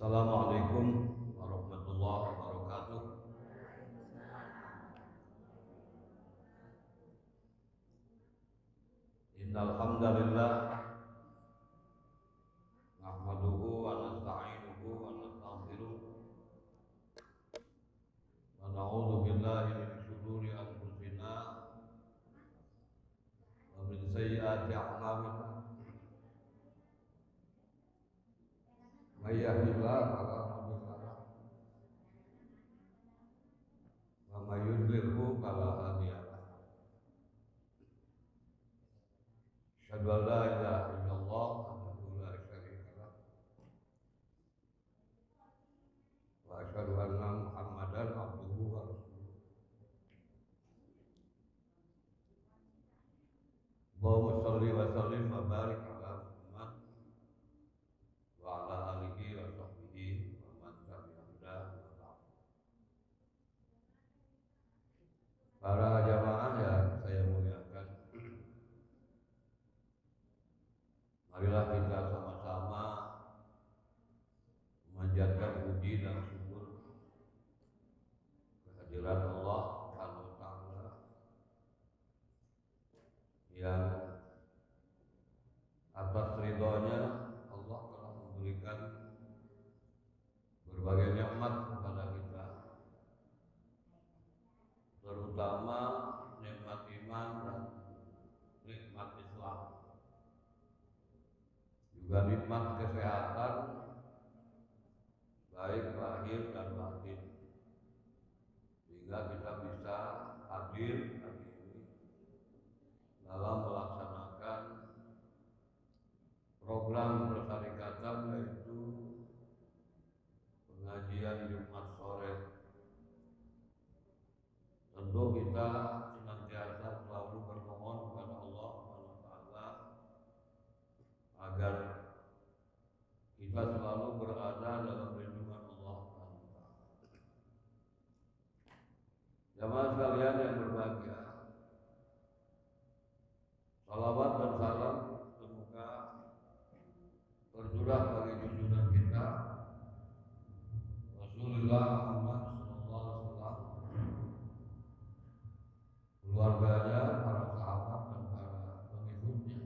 Assalamualaikum warahmatullahi wabarakatuh. Innal hamdalillah nahmaduhu wa nasta'inuhu wa nastaghfiruh wa na'udzu billahi min shururi anfusina wa min sayyiati a'malina. May yahdihillahu fala mudilla lahu wa may yudlilhu fala hadiya lahu. Asyhadu an la ilaha illallah wahdahu la syarika lah wa asyhadu anna Muhammadan abduhu wa rasuluh. Allahumma shalli wa sallim wa barik ala Muhammad wa ala alihi wa sahbihi wa man tabi'ahuda. Para jamaah yang saya muliakan, marilah kita sama-sama memanjatkan puji dan syukur kehadirat Allah Subhanahu wa taala yang atas ridhonya Allah telah memberikan berbagai nikmat kepada kita, terutama nikmat iman dan nikmat Islam, juga nikmat kesehatan baik lahir dan batin, sehingga kita bisa hadir hari ini dalam melaksanakan program persyarikatan, yaitu pengajian Jumat sore. Tentu kita senantiasa selalu bermohon kepada Allah SWT agar kita selalu berada dalam lindungan Allah SWT. Jamaah sekalian yang berbahagia, salawat dan salam semoga tercurah bagi junjungan kita Rasulullah Muhammad SAW, keluarganya, para sahabat dan para pengikutnya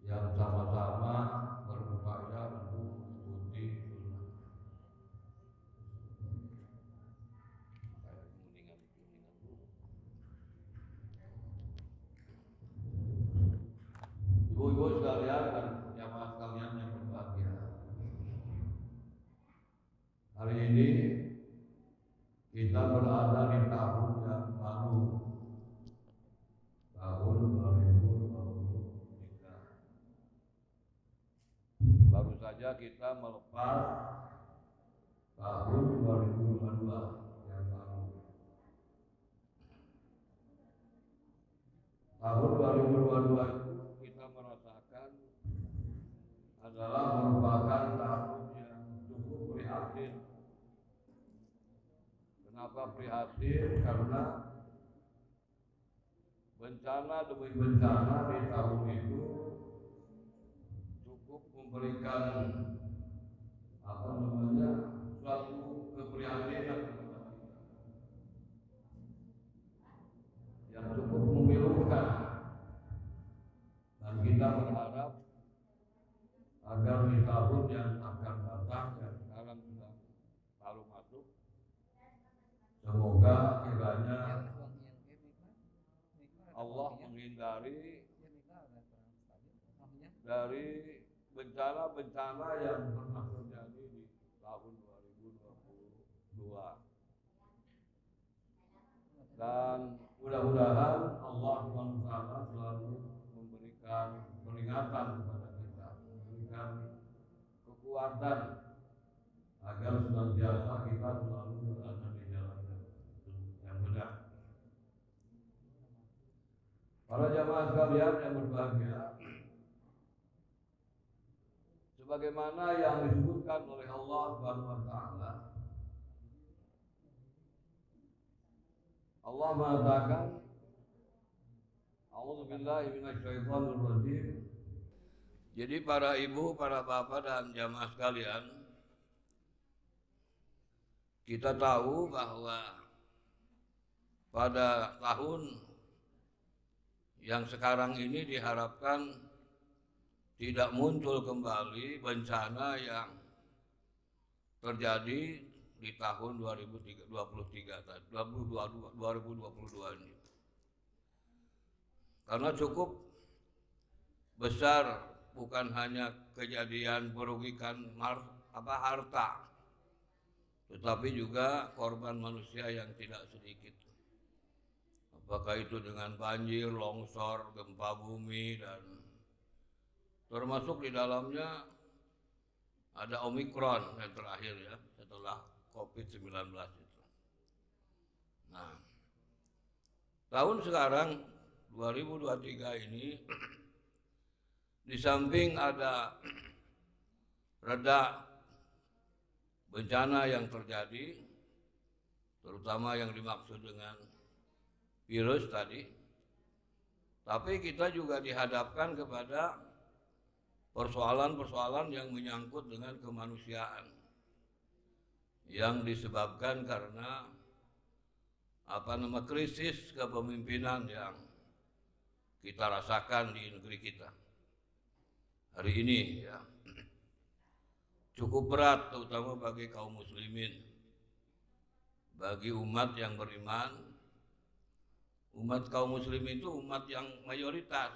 yang sama-sama berupaya untuk mengikuti sunnah. Ibu-ibu sekalian dan jamaah sekalian yang berbahagia, hari ini kita berada di tahun yang baru, tahun 2023. Baru saja kita melepas tahun 2022 yang lalu. Tahun 2022 itu kita merasakan adalah merupakan tahun yang cukup prihatin. Kenapa prihatin? Karena bencana demi bencana di tahun itu cukup memberikan suatu keprihatinan yang cukup memilukan, dan kita berharap agar di tahun yang akan datang, yang sekarang sudah baru masuk, semoga kiranya Allah menghindari dari bencana-bencana yang pernah terjadi di tahun 2022. Dan mudah-mudahan Allah SWT selalu memberikan peringatan kepada kita, memberikan kekuatan agar senantiasa kita selalu berada di jalan yang benar. Para jamaah sekalian yang berbahagia, sebagaimana yang disebutkan oleh Allah Subhanahu wa taala, Allah mengatakan, A'udzubillahi minasyaitonir rajim, Jadi para ibu, para bapak dan jamaah sekalian, kita tahu bahwa pada tahun yang sekarang ini diharapkan tidak muncul kembali bencana yang terjadi di tahun 2023 ini. Karena cukup besar, bukan hanya kejadian merugikan harta, tetapi juga korban manusia yang tidak sedikit. Apakah itu dengan banjir, longsor, gempa bumi, dan termasuk di dalamnya ada Omikron yang terakhir ya, setelah COVID-19 itu. Nah, tahun sekarang 2023 ini di samping ada reda bencana yang terjadi, terutama yang dimaksud dengan virus tadi, tapi kita juga dihadapkan kepada persoalan-persoalan yang menyangkut dengan kemanusiaan yang disebabkan karena krisis kepemimpinan yang kita rasakan di negeri kita hari ini ya. Cukup berat terutama bagi kaum muslimin, bagi umat yang beriman. Umat kaum muslimin itu umat yang mayoritas,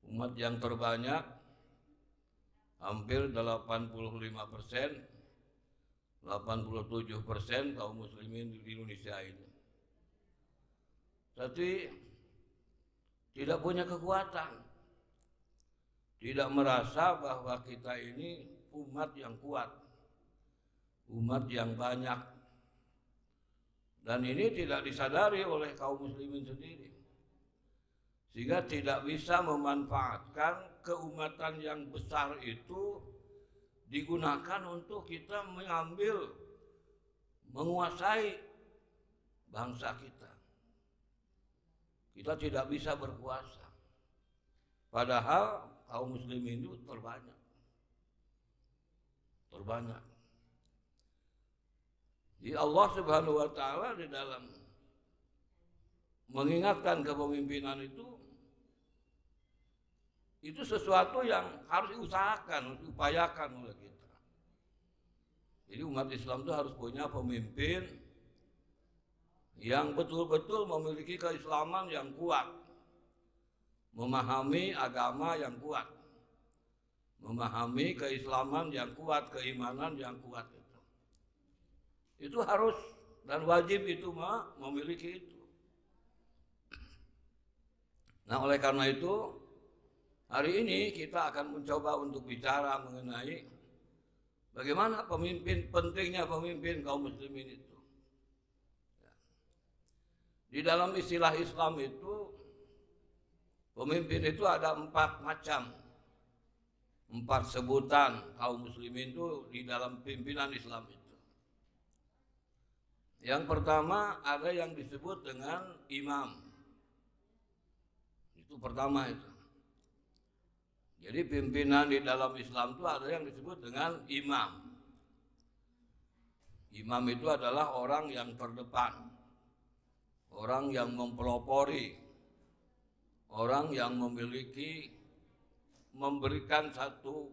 umat yang terbanyak, hampir 85%, 87% kaum muslimin di Indonesia ini. Tapi tidak punya kekuatan, tidak merasa bahwa kita ini umat yang kuat, umat yang banyak. Dan ini tidak disadari oleh kaum muslimin sendiri, sehingga tidak bisa memanfaatkan keumatan yang besar itu digunakan untuk kita menguasai bangsa kita. Kita tidak bisa berkuasa, padahal kaum muslimin itu terbanyak. Jadi Allah Subhanahu wa Ta'ala di dalam mengingatkan kepemimpinan itu sesuatu yang harus diusahakan, diupayakan oleh kita. Jadi umat Islam itu harus punya pemimpin yang betul-betul memiliki keislaman yang kuat, memahami agama yang kuat, memahami keislaman yang kuat, keimanan yang kuat. Itu harus dan wajib itu memiliki itu. Nah, oleh karena itu hari ini kita akan mencoba untuk bicara mengenai bagaimana pentingnya pemimpin kaum muslimin itu. Di dalam istilah Islam itu, pemimpin itu ada 4 macam, 4 sebutan kaum muslimin itu di dalam pimpinan Islam itu. Yang pertama ada yang disebut dengan imam. Itu pertama itu. Jadi pimpinan di dalam Islam itu ada yang disebut dengan imam. Imam itu adalah orang yang terdepan, orang yang mempelopori, orang yang memberikan satu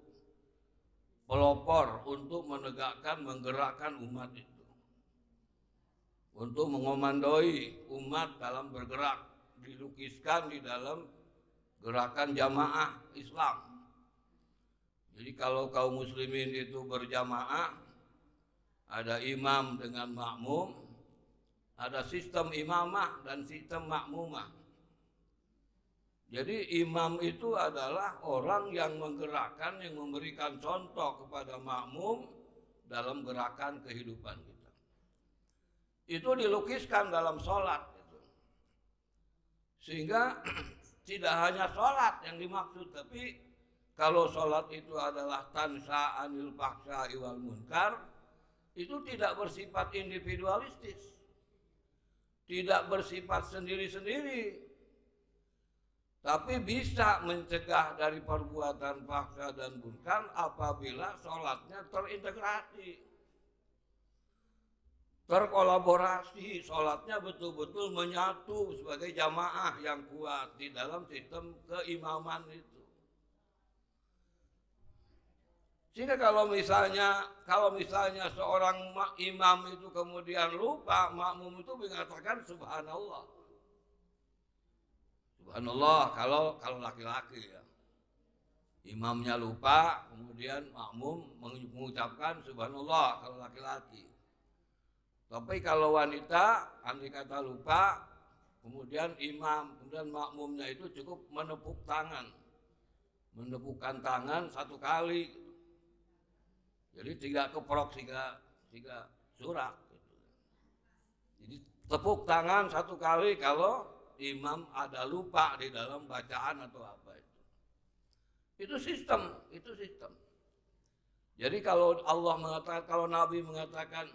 pelopor untuk menggerakkan umat itu, untuk mengomandoi umat dalam bergerak, dilukiskan di dalam gerakan jamaah Islam. Jadi kalau kaum muslimin itu berjamaah, ada imam dengan makmum, ada sistem imamah dan sistem makmumah. Jadi imam itu adalah orang yang menggerakkan, yang memberikan contoh kepada makmum dalam gerakan kehidupan kita. Itu dilukiskan dalam sholat gitu. Sehingga tidak hanya sholat yang dimaksud, tapi kalau sholat itu adalah tansa anil fahsya'i wal munkar, itu tidak bersifat individualistis, tidak bersifat sendiri-sendiri, Tapi bisa mencegah dari perbuatan paksa dan munkar apabila sholatnya terintegrasi, terkolaborasi, sholatnya betul-betul menyatu sebagai jamaah yang kuat di dalam sistem keimaman itu. Sehingga kalau misalnya seorang imam itu kemudian lupa, makmum itu mengatakan subhanallah. Subhanallah kalau laki-laki ya. Imamnya lupa, kemudian makmum mengucapkan subhanallah kalau laki-laki. Tapi kalau wanita, andai kata lupa, kemudian makmumnya itu cukup menepukkan tangan satu kali. Jadi tidak keprok tiga surat. Jadi tepuk tangan satu kali kalau imam ada lupa di dalam bacaan atau apa itu. Itu sistem. Jadi kalau Nabi mengatakan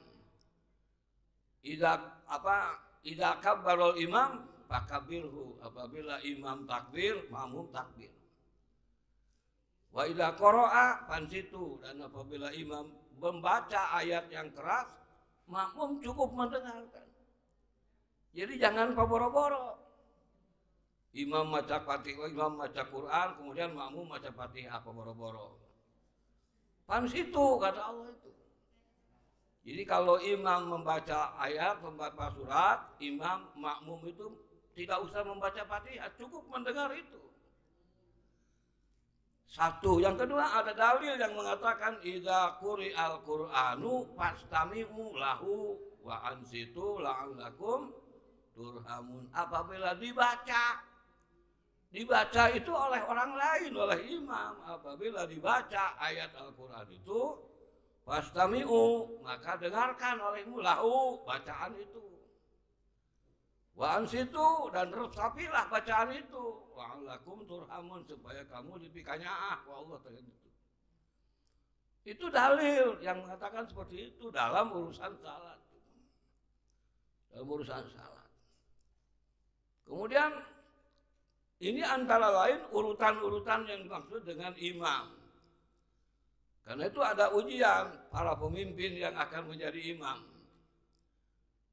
idza kabbarul imam fakabirhu, apabila imam takbir, makmum takbir. Wa idza qara'a fansitu, dan apabila imam membaca ayat yang keras, makmum cukup mendengarkan. Jadi jangan boro-boro. Imam baca Fatihah, imam baca Quran, kemudian makmum baca Fatihah boro-boro. Fansitu kata Allah itu. Jadi kalau imam membaca ayat, membaca surat, makmum itu tidak usah membaca Fatihah, cukup mendengar itu. Satu, yang kedua ada dalil yang mengatakan idza quri'al Qur'anu fastami'u lahu wa ansitu la'allakum turhamun. Apabila dibaca itu oleh orang lain, oleh imam. Apabila dibaca ayat Al-Qur'an itu fastami'u, maka dengarkan olehmu lahu bacaan itu. Wa ansitu, dan resapilah bacaan itu. Wa'alakum turhamun, supaya kamu diberikannya Allah itu. Itu dalil yang mengatakan seperti itu dalam urusan salat. Kemudian ini antara lain urutan-urutan yang dimaksud dengan imam. Karena itu ada ujian para pemimpin yang akan menjadi imam.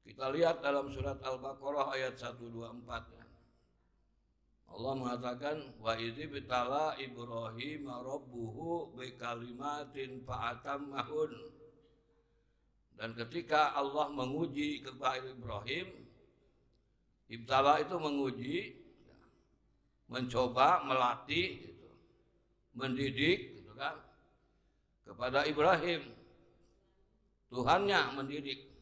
Kita lihat dalam surat Al-Baqarah ayat 124 ya. Allah mengatakan wa idzi bitala Ibrahim rabbuhu bikalimatin fa'atammahun. Dan ketika Allah menguji kepada Ibrahim, ibtala itu menguji, mencoba, melatih, gitu, mendidik, gitu kan, kepada Ibrahim. Tuhannya mendidik.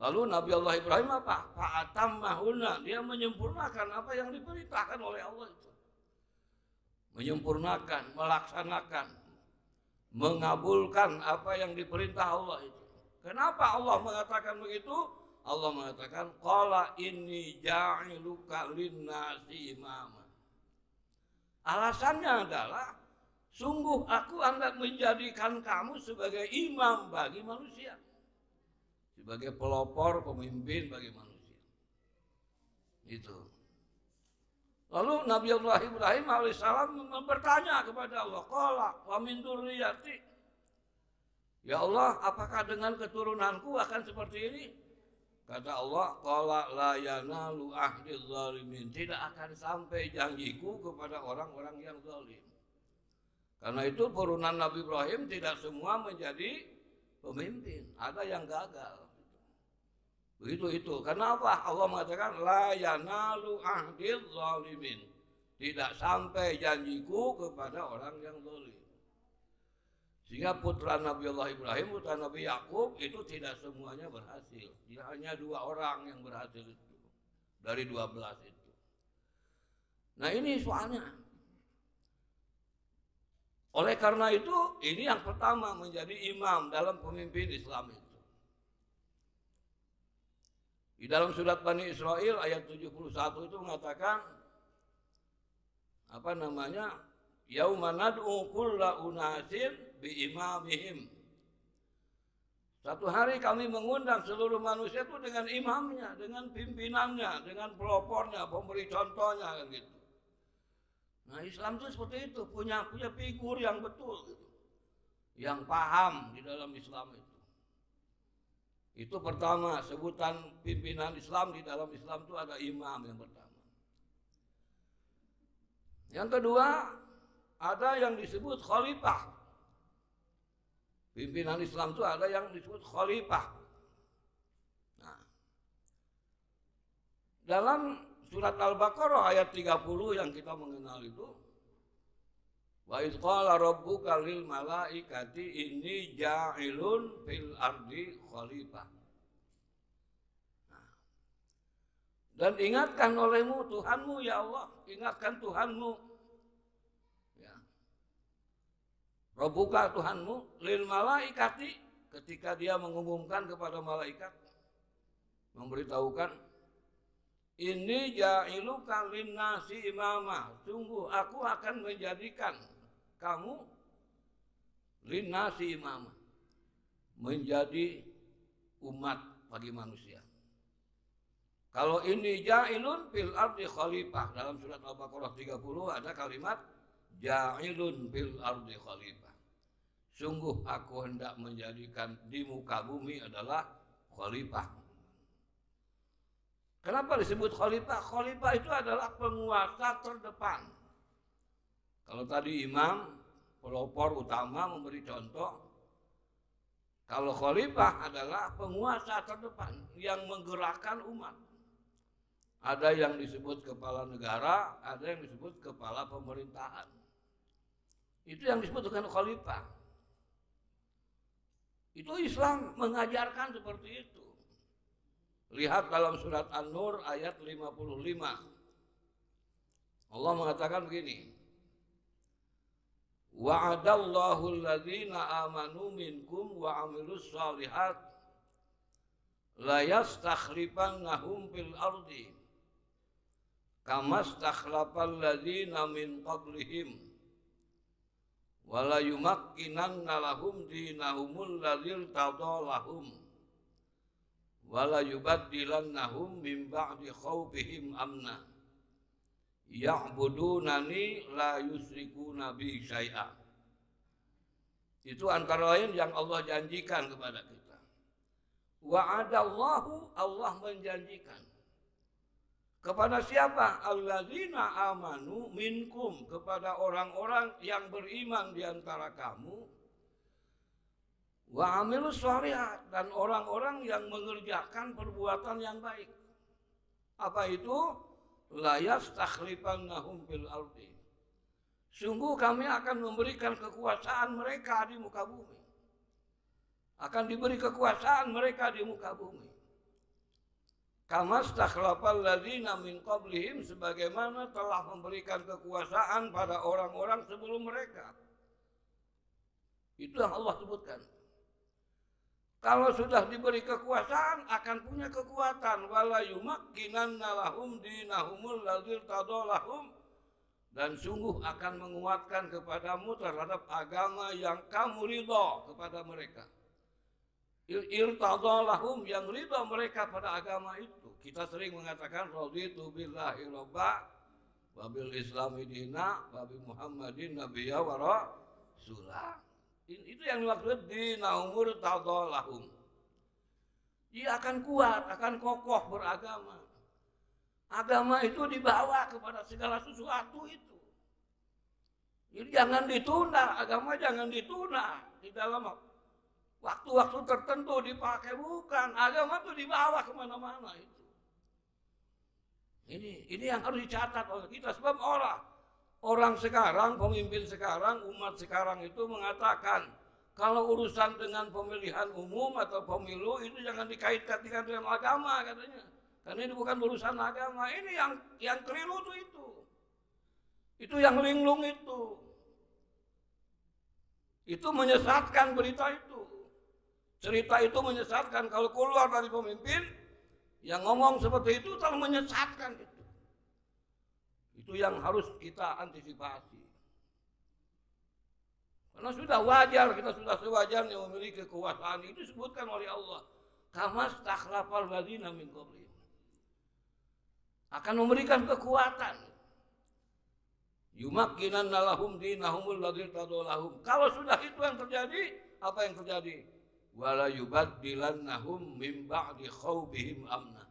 Lalu Nabi Allah Ibrahim apa? Fa'atammahuna, dia menyempurnakan apa yang diperintahkan oleh Allah itu. Menyempurnakan, melaksanakan, mengabulkan apa yang diperintah Allah itu. Kenapa Allah mengatakan begitu? Allah mengatakan qala inni ja'iluka linnasi imama. Alasannya adalah sungguh aku hendak menjadikan kamu sebagai imam bagi manusia. Sebagai pelopor, pemimpin bagi manusia. Itu. Lalu Nabi Allah Ibrahim alaihissalam bertanya kepada Allah, qala wa min dzurriyyati. Ya Allah, apakah dengan keturunanku akan seperti ini? Kata Allah, qala la yanalu ahdiz zalimin. Tidak akan sampai janjiku kepada orang-orang yang zalim. Karena itu turunan Nabi Ibrahim tidak semua menjadi pemimpin, ada yang gagal. Begitu. Kenapa Allah mengatakan la yanalu ahdiz zalimin? Tidak sampai janjiku kepada orang yang zalim. Sehingga putra Nabi Allah Ibrahim, putra Nabi Yakub itu tidak semuanya berhasil. Dia hanya 2 orang yang berhasil itu dari 12 itu. Nah ini soalnya. Oleh karena itu, ini yang pertama menjadi imam dalam pemimpin Islam itu. Di dalam surat Bani Israel ayat 71 itu mengatakan yauma nad'u kulla unasin bi imamihim. Satu hari kami mengundang seluruh manusia itu dengan imamnya, dengan pimpinannya, dengan pelopornya, pemberi contohnya kan gitu. Nah, Islam itu seperti itu, punya figur yang betul gitu. Yang paham di dalam Islam itu. Itu pertama, sebutan pimpinan Islam di dalam Islam itu ada imam yang pertama. Yang kedua, ada yang disebut khalifah. Pimpinan Islam itu ada yang disebut khalifah. Nah, dalam surat Al-Baqarah ayat 30 yang kita mengenal itu, wa idz qala rabbuka lil malaikati inni ja'ilun fil ardi khalifah. Nah, dan ingatkan olehmu Tuhanmu ya Allah, ingatkan Tuhanmu. Ya. Rabbuka Tuhanmu lil malaikati, ketika dia mengumumkan kepada malaikat, memberitahukan, ini ja'iluka linnasi imama, sungguh aku akan menjadikan kamu linnasi imama, menjadi umat bagi manusia. Kalau ini ja'ilun fil ardi khalifah, dalam surat Al-Baqarah 30 ada kalimat ja'ilun fil ardi khalifah. Sungguh aku hendak menjadikan di muka bumi adalah khalifah. Kenapa disebut khalifah? Khalifah itu adalah penguasa terdepan. Kalau tadi imam, pelopor utama memberi contoh. Kalau khalifah adalah penguasa terdepan yang menggerakkan umat. Ada yang disebut kepala negara, ada yang disebut kepala pemerintahan. Itu yang disebut dengan khalifah. Itu Islam mengajarkan seperti itu. Lihat dalam surat An-Nur ayat 55. Allah mengatakan begini. Wa'adallahu alladhina amanu minkum wa 'amilus shalihat la yastakhlifannahum fil ardi kama stakhlafal ladzina min qablihim wa la yumakkinanna lahum dinahumul ladzil tadallahum wala yubaddilannahum min ba'di khaufihim amna ya'budunani la yusyrikuna bi syai'a. Itu antara lain yang Allah janjikan kepada kita. Wa'adallahu, Allah menjanjikan kepada siapa? Alladzina amanu minkum, kepada orang-orang yang beriman di antara kamu, wa amilus shalihat, dan orang-orang yang mengerjakan perbuatan yang baik. Apa itu? La yastakhlifannahum fil ardi. Sungguh kami akan memberikan kekuasaan mereka di muka bumi. Akan diberi kekuasaan mereka di muka bumi. Kama stakhlafal ladzina min qablihim, sebagaimana telah memberikan kekuasaan pada orang-orang sebelum mereka. Itu yang Allah sebutkan. Kalau sudah diberi kekuasaan akan punya kekuatan. Wala yumakkinanna lahum dinahumul ladzil tadallahum, dan sungguh akan menguatkan kepadamu terhadap agama yang kamu ridha kepada mereka. Irtadallahum, yang ridha mereka pada agama itu. Kita sering mengatakan raditu billahi robba wa bil islami dina wa bi muhammadin nabiyya wa rasulah. Itu yang dimaksud dinahumur tadallahum. Dia akan kuat, akan kokoh beragama. Agama itu dibawa kepada segala sesuatu itu. Jadi jangan ditunda, agama jangan ditunda di dalam waktu-waktu tertentu dipakai, bukan. Agama itu dibawa kemana-mana itu. Ini yang harus dicatat oleh kita, sebab orang sekarang, pemimpin sekarang, umat sekarang itu mengatakan kalau urusan dengan pemilihan umum atau pemilu itu jangan dikaitkan dengan agama katanya. Karena ini bukan urusan agama. Ini yang keliru itu. Itu yang linglung itu. Itu menyesatkan berita itu. Cerita itu menyesatkan. Kalau keluar dari pemimpin yang ngomong seperti itu telah menyesatkan itu. Itu yang harus kita antisipasi. Karena sudah wajar, kita sudah sewajarnya memiliki kekuasaan. Itu disebutkan oleh Allah. Kama stakhlafal ladzina min qablihim. Akan memberikan kekuatan. Yumakkinanna lahum dinahumul ladzi tadallahum. Kalau sudah itu yang terjadi, apa yang terjadi? Wala yubaddilannahum min ba'di khaufihim amna.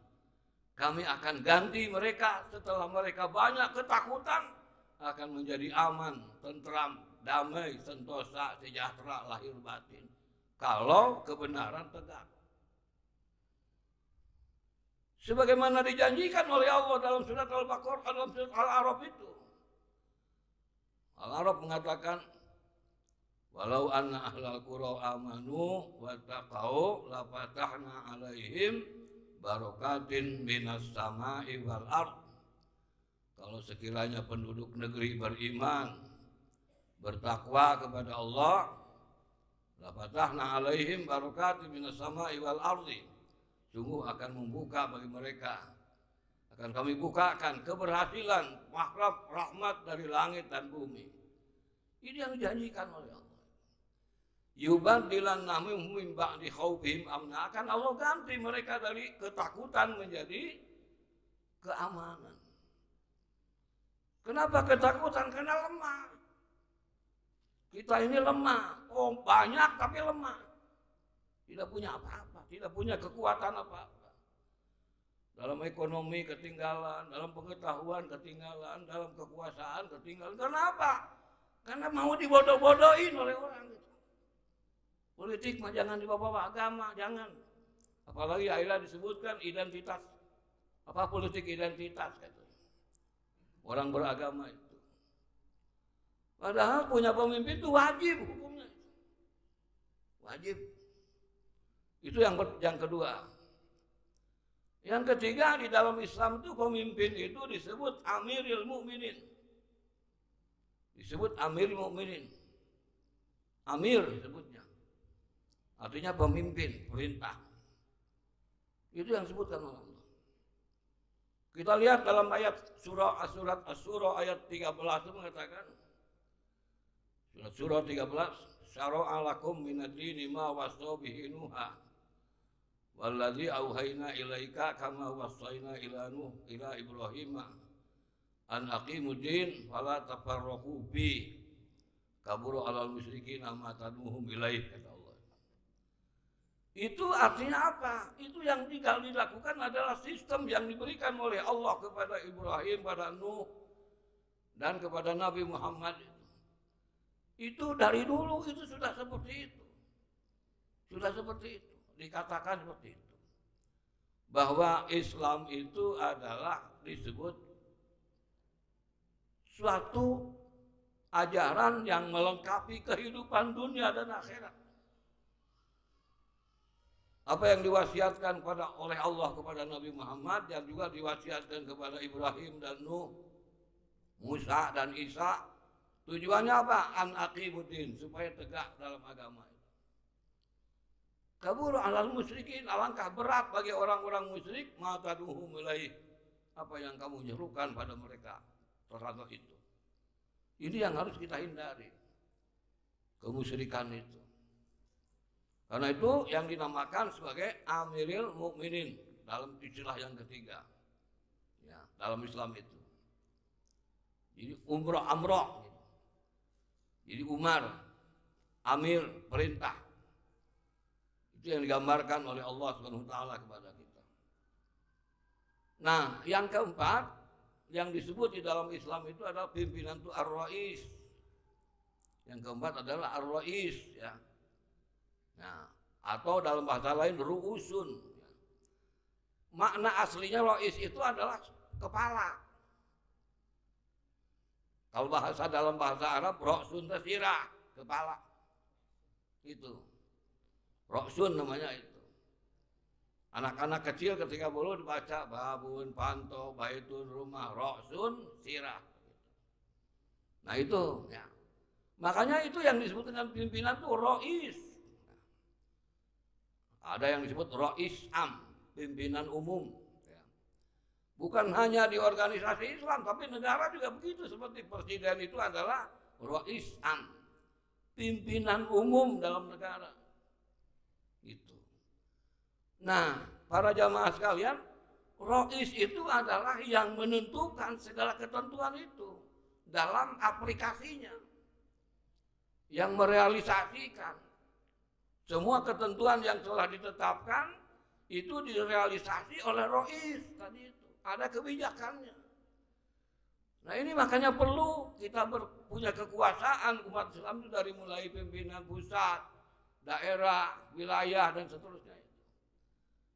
Kami akan ganti mereka setelah mereka banyak ketakutan akan menjadi aman, tentram, damai, sentosa, sejahtera lahir batin. Kalau kebenaran tegak. Sebagaimana dijanjikan oleh Allah dalam surat Al-Baqarah, dalam surat Al-A'raf itu. Al-A'raf mengatakan, walau anna ahlal qura amanu wattaqau lafatahna alaihim barakatin minas sama'i wal ard. Kalau sekiranya penduduk negeri beriman, bertakwa kepada Allah, lafatahna alaihim barakatin minas sama'i wal ardi. Sungguh akan membuka bagi mereka, akan kami bukakan keberhasilan, makhluk rahmat dari langit dan bumi. Ini yang dijanjikan oleh Allah. Yubaddilannahum min ba'di khaufihim amna, akan Allah ganti mereka dari ketakutan menjadi keamanan. Kenapa ketakutan? Karena lemah. Kita ini lemah, banyak tapi lemah. Tidak punya apa-apa, tidak punya kekuatan apa-apa. Dalam ekonomi ketinggalan, dalam pengetahuan ketinggalan, dalam kekuasaan ketinggalan. Kenapa? Karena mau dibodoh-bodohin oleh orang. Politik mah jangan dibawa-bawa, agama jangan. Apalagi akhirnya disebutkan identitas. Apa politik identitas katanya. Orang beragama itu. Padahal punya pemimpin itu wajib hukumnya. Wajib. Itu yang kedua. Yang ketiga, di dalam Islam itu pemimpin itu disebut Amirul Mukminin. Disebut Amirul Mukminin. Amir disebutnya. Artinya pemimpin, perintah. Itu yang disebutkan oleh Allah. Kita lihat dalam ayat surat Asy-Syura ayat 13 itu mengatakan, surat surah 13, syara'a lakum minad-dini ma wasa bihi Nuha walladzi auhayna ilaika kama wasaina ila Ibrahim an aqimuddin fala tafarraqu fi kabura 'alal musyrikin ma tad'uhum ilaih, kata Allah. Itu artinya apa? Itu yang tinggal dilakukan adalah sistem yang diberikan oleh Allah kepada Ibrahim, pada Nuh, dan kepada Nabi Muhammad. Itu dari dulu itu sudah seperti itu. Sudah seperti itu. Dikatakan seperti itu. Bahwa Islam itu adalah disebut suatu ajaran yang melengkapi kehidupan dunia dan akhirat. Apa yang diwasiatkan oleh Allah kepada Nabi Muhammad, yang juga diwasiatkan kepada Ibrahim dan Nuh, Musa dan Isa, tujuannya apa? An aqimuddin, supaya tegak dalam agama. Kabur 'alal musyrikin, alangkah berat bagi orang-orang musyrik ma tad'uhum ilaih, apa yang kamu nyerukan pada mereka terhadap itu. Ini yang harus kita hindari, kemusyrikan itu. Karena itu yang dinamakan sebagai Amirul Mukminin dalam istilah yang ketiga, ya, dalam Islam itu. Jadi amroh. Jadi Umar, Amir, perintah. Itu yang digambarkan oleh Allah Subhanahu wa taala kepada kita. Nah, yang keempat yang disebut di dalam Islam itu adalah pimpinan itu ar-rais. Yang keempat adalah ar-rais, ya. Nah, atau dalam bahasa lain ru'usun. Makna aslinya rais itu adalah kepala. Kalau dalam bahasa Arab, ra'sun tasirah, kepala. Itu. Ra'sun namanya itu. Anak-anak kecil ketika dulu dibaca babun, panto, baitun, rumah, ra'sun, sirah. Nah itu, ya. Makanya itu yang disebut dengan pimpinan itu rais. Ada yang disebut rais am, pimpinan umum. Bukan hanya di organisasi Islam, tapi negara juga begitu. Seperti presiden itu adalah rais am, pimpinan umum dalam negara. Itu. Nah, para jamaah sekalian, rais itu adalah yang menentukan segala ketentuan itu. dalam aplikasinya yang merealisasikan semua ketentuan yang telah ditetapkan itu direalisasi oleh Rois tadi itu. Ada kebijakannya. Nah ini makanya perlu kita punya kekuasaan umat Islam itu dari mulai pimpinan pusat, daerah, wilayah dan seterusnya.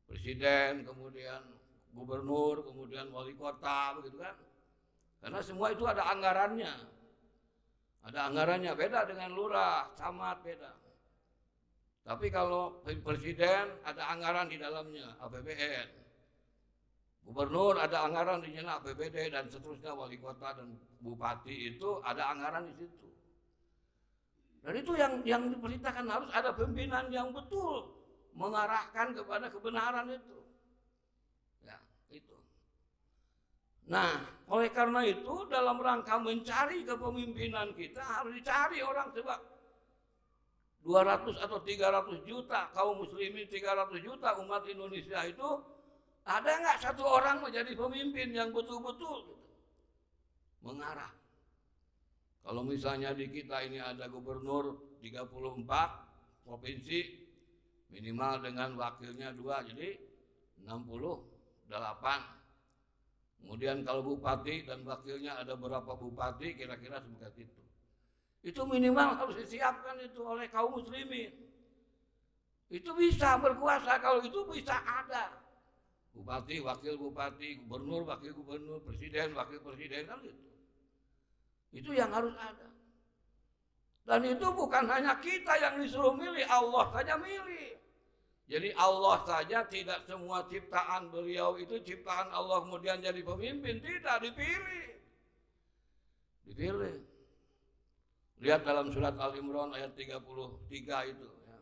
Presiden, kemudian gubernur, kemudian wali kota, begitu kan? Karena semua itu ada anggarannya. Ada anggarannya, beda dengan lurah, camat beda. Tapi kalau presiden ada anggaran di dalamnya, APBN. Gubernur ada anggaran di dalamnya, APBD dan seterusnya, wali kota dan bupati itu ada anggaran di situ. Dan itu yang diperintahkan harus ada pimpinan yang betul mengarahkan kepada kebenaran itu. Ya, itu. Nah, oleh karena itu dalam rangka mencari kepemimpinan kita harus dicari orang sebab 200 atau 300 juta kaum muslimin, 300 juta umat Indonesia itu ada nggak satu orang menjadi pemimpin yang betul-betul gitu, mengarah. Kalau misalnya di kita ini ada gubernur 34 provinsi, minimal dengan wakilnya 2, jadi 68. Kemudian kalau bupati dan wakilnya ada berapa bupati, kira-kira seperti itu. Itu minimal harus disiapkan itu oleh kaum muslimin. Itu bisa berkuasa, kalau itu bisa ada. Bupati, wakil bupati, gubernur, wakil gubernur, presiden, wakil presiden, kan gitu. Itu yang harus ada. Dan itu bukan hanya kita yang disuruh milih, Allah saja milih. Jadi Allah saja, tidak semua ciptaan beliau itu ciptaan Allah kemudian jadi pemimpin, tidak, dipilih. Dipilih. Lihat dalam surat Al-Imran ayat 33 itu ya.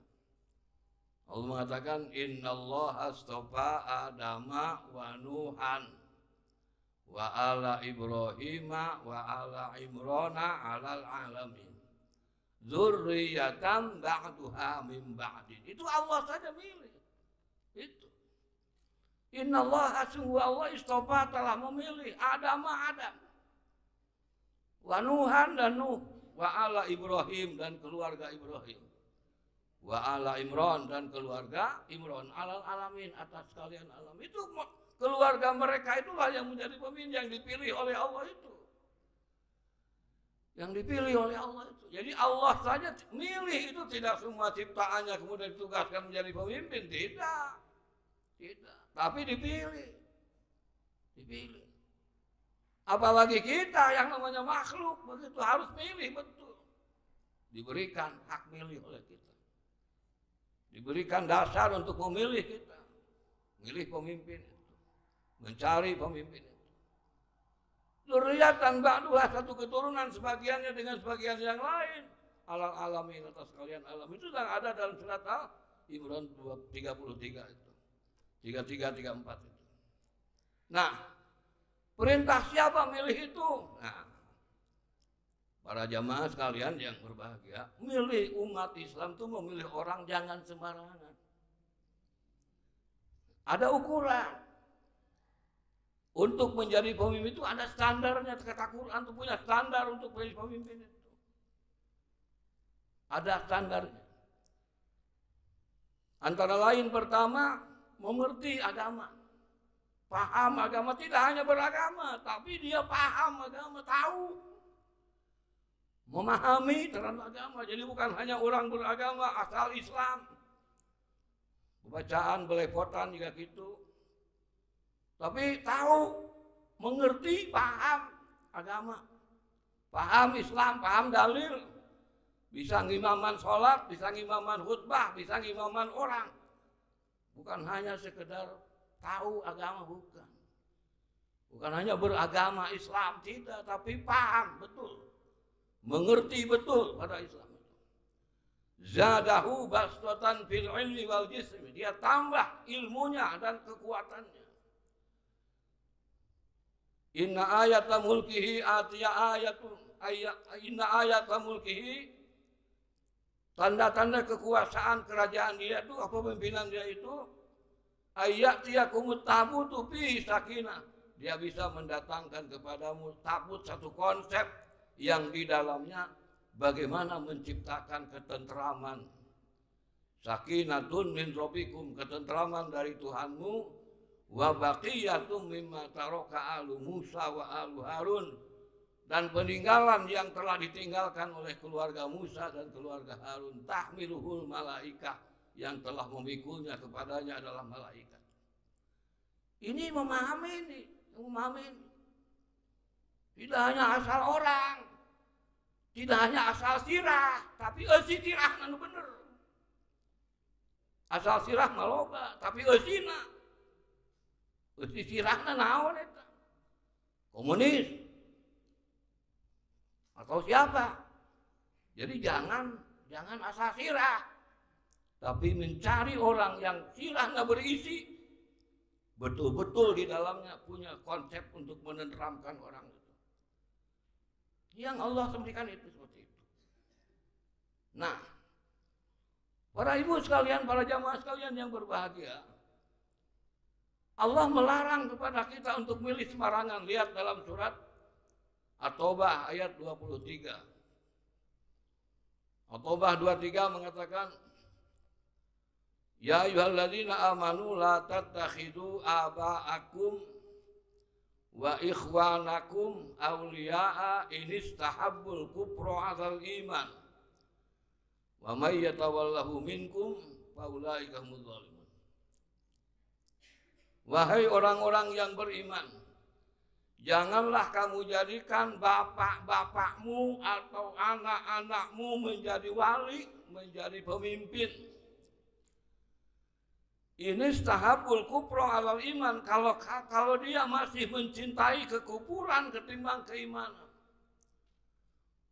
Allah mengatakan innallaha astafa Adama wa Nuhan wa ala Ibrahima wa ala Imrana alal alamin dzurriyyatan ba'duha min ba'din. Itu Allah saja milih. Itu. Innallaha sungguh Allah istafa telah memilih Adam wa Nuhan dan Nuh wa ala Ibrahim dan keluarga Ibrahim wa ala Imran dan keluarga Imran alal alamin atas sekalian alam. Itu keluarga mereka itulah yang menjadi pemimpin yang dipilih oleh Allah itu. Yang dipilih oleh Allah itu. Jadi Allah saja milih itu, tidak semua ciptaannya kemudian ditugaskan menjadi pemimpin, tidak. Tidak, tapi dipilih. Dipilih. Apalagi kita yang namanya makhluk, begitu harus milih betul. Diberikan hak milih oleh kita. Diberikan dasar untuk memilih kita. Milih pemimpin itu. Mencari pemimpin itu. Dzurriyyatan ba'duha, satu keturunan sebagiannya dengan sebagian yang lain. Alal alamin atas kalian alam. Itu yang ada dalam surat Al-Imran 33 itu. 33, 34 itu. Nah, perintah siapa milih itu? Nah, para jamaah sekalian yang berbahagia, milih umat Islam itu memilih orang jangan sembarangan. Ada ukuran. Untuk menjadi pemimpin itu ada standarnya, kata Quran itu punya standar untuk menjadi pemimpin itu. Ada standarnya. Antara lain pertama, mengerti agama. Paham agama, tidak hanya beragama, tapi dia paham agama, tahu. Memahami terhadap agama. Jadi bukan hanya orang beragama asal Islam. Bacaan, belepotan juga gitu. Tapi tahu, mengerti, paham agama. Paham Islam, paham dalil. Bisa ngimaman sholat, bisa ngimaman khutbah, bisa ngimaman orang. Bukan hanya sekedar tahu agama, bukan. Bukan hanya beragama Islam, tidak, tapi paham betul. Mengerti betul pada Islam. Zadahu bastatan fil ilmi wal jismi. Dia tambah ilmunya dan kekuatannya. Inna ayata mulkihi atiya ayatun inna ayata mulkihi, tanda-tanda kekuasaan kerajaan dia itu, pemimpinan dia itu, ayatiyakumut tabutu fi sakinah. Dia bisa mendatangkan kepadamu tabut, satu konsep yang di dalamnya bagaimana menciptakan ketentraman. Sakinatun min rabbikum, ketentraman dari Tuhanmu, wa baqiyatum mimma taraka alu Musa wa alu Harun, dan peninggalan yang telah ditinggalkan oleh keluarga Musa dan keluarga Harun, tahmiluhul malaikah, yang telah memikulnya kepadanya adalah malaikat. Ini memahami ini. Tidak hanya asal orang, tidak hanya asal sirah, tapi esi sirah anu bener. Asal sirah maloba, tapi esina, esi sirahna naon eta? Komunis atau siapa? Jadi jangan asal sirah, tapi mencari orang yang sirahnya berisi, betul-betul di dalamnya punya konsep untuk menenteramkan orang itu. Yang Allah berikan itu seperti itu. Nah, para ibu sekalian, para jamaah sekalian yang berbahagia, Allah melarang kepada kita untuk milih sembarangan. Lihat dalam surat At-Taubah ayat 23. At-Taubah 23 mengatakan, ya ayyuhalladzina amanu la tattakhidu aba'akum wa ikhwanakum awliya'a inistahabbul kufra 'alal iman wa may yatawallahu minkum fa ulaika humuz zalimun. Wahai orang-orang yang beriman, janganlah kamu jadikan bapak-bapakmu atau anak-anakmu menjadi wali, menjadi pemimpin. Ini stahabul kufra 'alal iman, kalau dia masih mencintai kekufuran ketimbang keimanan,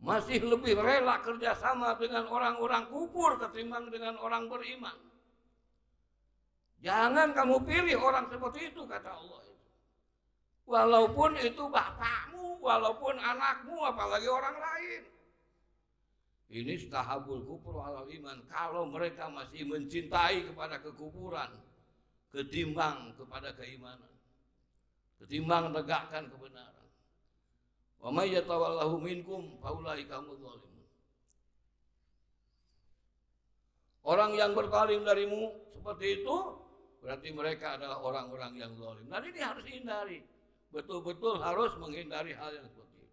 masih lebih rela kerjasama dengan orang-orang kufur ketimbang dengan orang beriman. Jangan kamu pilih orang seperti itu, kata Allah. Walaupun itu bapakmu, walaupun anakmu, apalagi orang lain. Ini stahabul kufur 'alal iman, kalau mereka masih mencintai kepada kekufuran ketimbang kepada keimanan, ketimbang tegakkan kebenaran. Wa may yatawallahu minkum fa ulaika humuz zalimun. Orang yang berpaling darimu seperti itu berarti mereka adalah orang-orang yang zalim. Dan ini harus dihindari. Betul-betul harus menghindari hal yang seperti ini.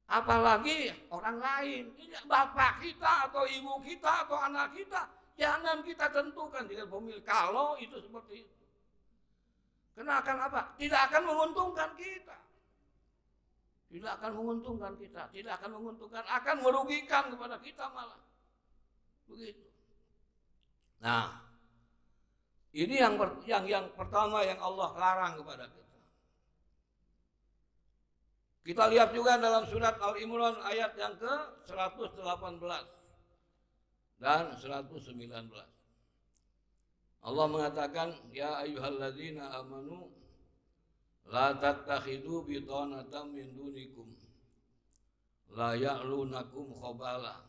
Apalagi orang lain, ini bapak kita atau ibu kita atau anak kita, jangan kita tentukan dengan pemilih kalau itu seperti itu. Karena akan apa? Tidak akan menguntungkan kita. Tidak akan menguntungkan kita, tidak akan menguntungkan, akan merugikan kepada kita malah. Begitu. Nah, ini yang pertama yang Allah larang kepada kita. Kita lihat juga dalam surat Al-Imran ayat yang ke-118 dan 119. Allah mengatakan, ya ayyuhalladzina amanu la tattakhidu bitanatan min dunikum la ya'lunakum khabala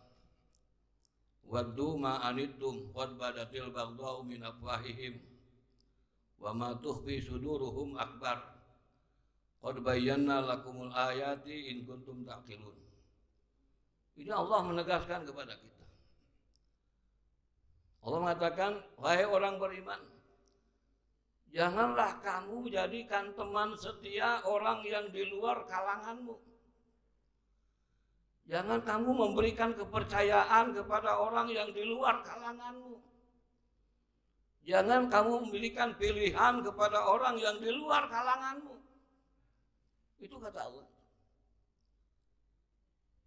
waddu ma anittum qad badatil baghdha'u min afwahihim wa ma tukhfi suduruhum akbar. Qad bayyana lakumul ayati in kuntum taqilun. Ini Allah menegaskan kepada kita. Allah mengatakan, wahai orang beriman, janganlah kamu jadikan teman setia orang yang di luar kalanganmu. Jangan kamu memberikan kepercayaan kepada orang yang di luar kalanganmu. Jangan kamu memberikan pilihan kepada orang yang di luar kalanganmu. Itu kata Allah.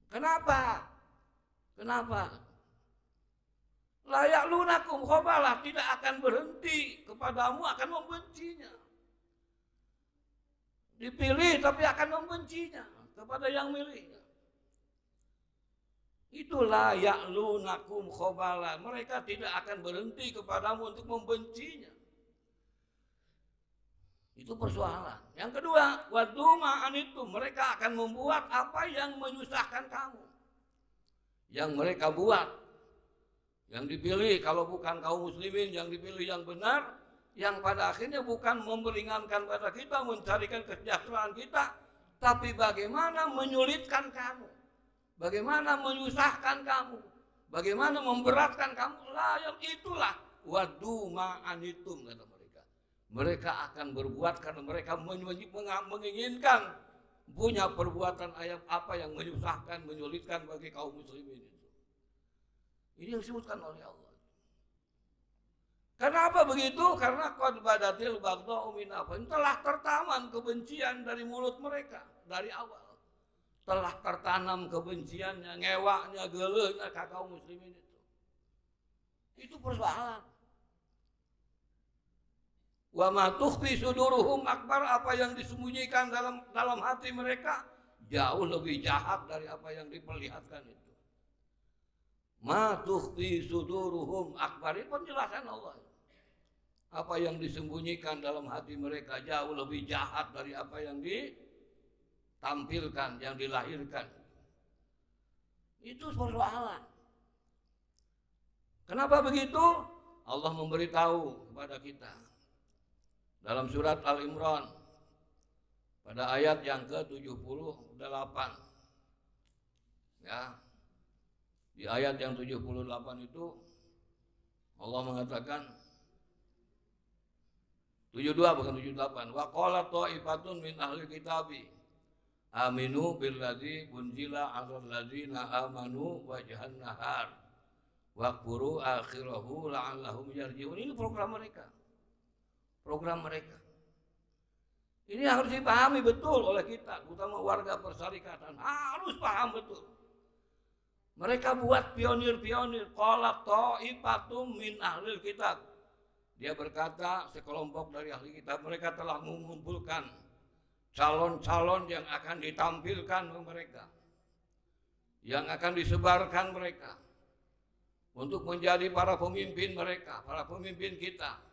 Kenapa? Layak lunakum khobalah, tidak akan berhenti kepadamu, akan membencinya. Dipilih tapi akan membencinya kepada yang milihnya. Itulah ya'lunakum khobalah, mereka tidak akan berhenti kepadamu untuk membencinya. Itu persoalan. Yang kedua, waduma anitum, mereka akan membuat apa yang menyusahkan kamu. Yang mereka buat, yang dipilih kalau bukan kaum muslimin, yang dipilih yang benar, yang pada akhirnya bukan memperingankan pada kita, mencarikan kesejahteraan kita, tapi bagaimana menyulitkan kamu, bagaimana menyusahkan kamu, bagaimana memberatkan kamu. Layar itulah wadu ma'anitum, kata mereka. Mereka akan berbuat karena mereka menginginkan punya perbuatan ayat apa yang menyusahkan, menyulitkan bagi kaum muslimin itu. Ini yang disebutkan oleh Allah. Kenapa begitu? Karena qad badatil baghdha'u min afwahihim, telah tertanam kebencian dari mulut mereka dari awal. Telah tertanam kebenciannya, ngewaknya, geuleuhnya ka kaum muslimin itu. Itu persoalan. Wa ma tukhfi suduruhum akbar, apa yang disembunyikan dalam hati mereka jauh lebih jahat dari apa yang diperlihatkan itu. Ma tukhfi suduruhum akbar, ini penjelasan Allah. Apa yang disembunyikan dalam hati mereka jauh lebih jahat dari apa yang ditampilkan, yang dilahirkan. Itu persoalan. Kenapa begitu? Allah memberitahu kepada kita dalam surat Al-Imran pada ayat yang ke-78. Ya. Di ayat yang 78 itu Allah mengatakan 72 bukan 78. Wa qala ta'ifatun min ahli kitabi aminu billadzi unzila 'alal ladzina amanu wajhan nahar waqfuru akhirahu la'allahum yarji'un. Ini program mereka. Program mereka. Ini harus dipahami betul oleh kita, terutama warga persyarikatan. Harus paham betul. Mereka buat pionir-pionir. Qala ta'ifatun min ahli kitab. Dia berkata, sekelompok dari ahli kitab, mereka telah mengumpulkan calon-calon yang akan ditampilkan ke mereka, yang akan disebarkan mereka untuk menjadi para pemimpin mereka, para pemimpin kita.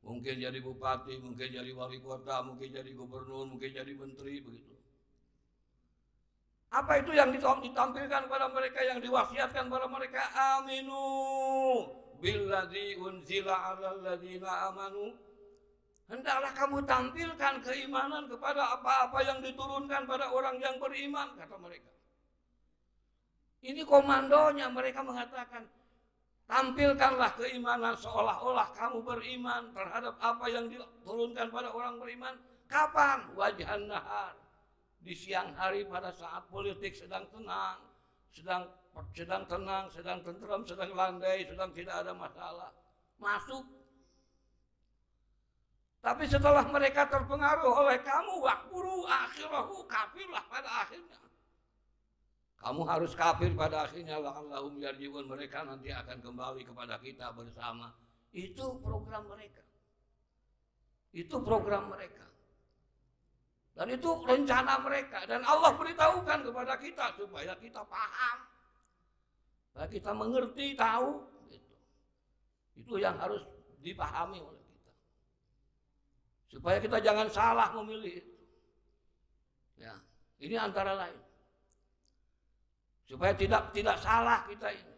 Mungkin jadi bupati, mungkin jadi wali kota, mungkin jadi gubernur, mungkin jadi menteri, begitu. Apa itu yang ditampilkan kepada mereka, yang diwasiatkan kepada mereka? Aminu billadzi unzila 'alal ladzina amanu. Hendaklah kamu tampilkan keimanan kepada apa-apa yang diturunkan pada orang yang beriman, kata mereka. Ini komandonya, mereka mengatakan, tampilkanlah keimanan seolah-olah kamu beriman terhadap apa yang diturunkan pada orang beriman. Kapan? Wajhan nahar. Di siang hari pada saat politik sedang tenang, sedang tenang, sedang tentram, sedang landai, sedang tidak ada masalah. Masuk. Tapi setelah mereka terpengaruh oleh kamu, waqfuru akhirahu, kafirlah pada akhirnya. Kamu harus kafir pada akhirnya, la'allahum yarji'un, mereka nanti akan kembali kepada kita bersama. Itu program mereka. Itu program mereka. Dan itu rencana mereka. Dan Allah beritahukan kepada kita supaya kita paham, supaya kita mengerti, tahu. Itu yang harus dipahami oleh kita. Supaya kita jangan salah memilih itu. Ya, ini antara lain. Supaya tidak salah kita ini.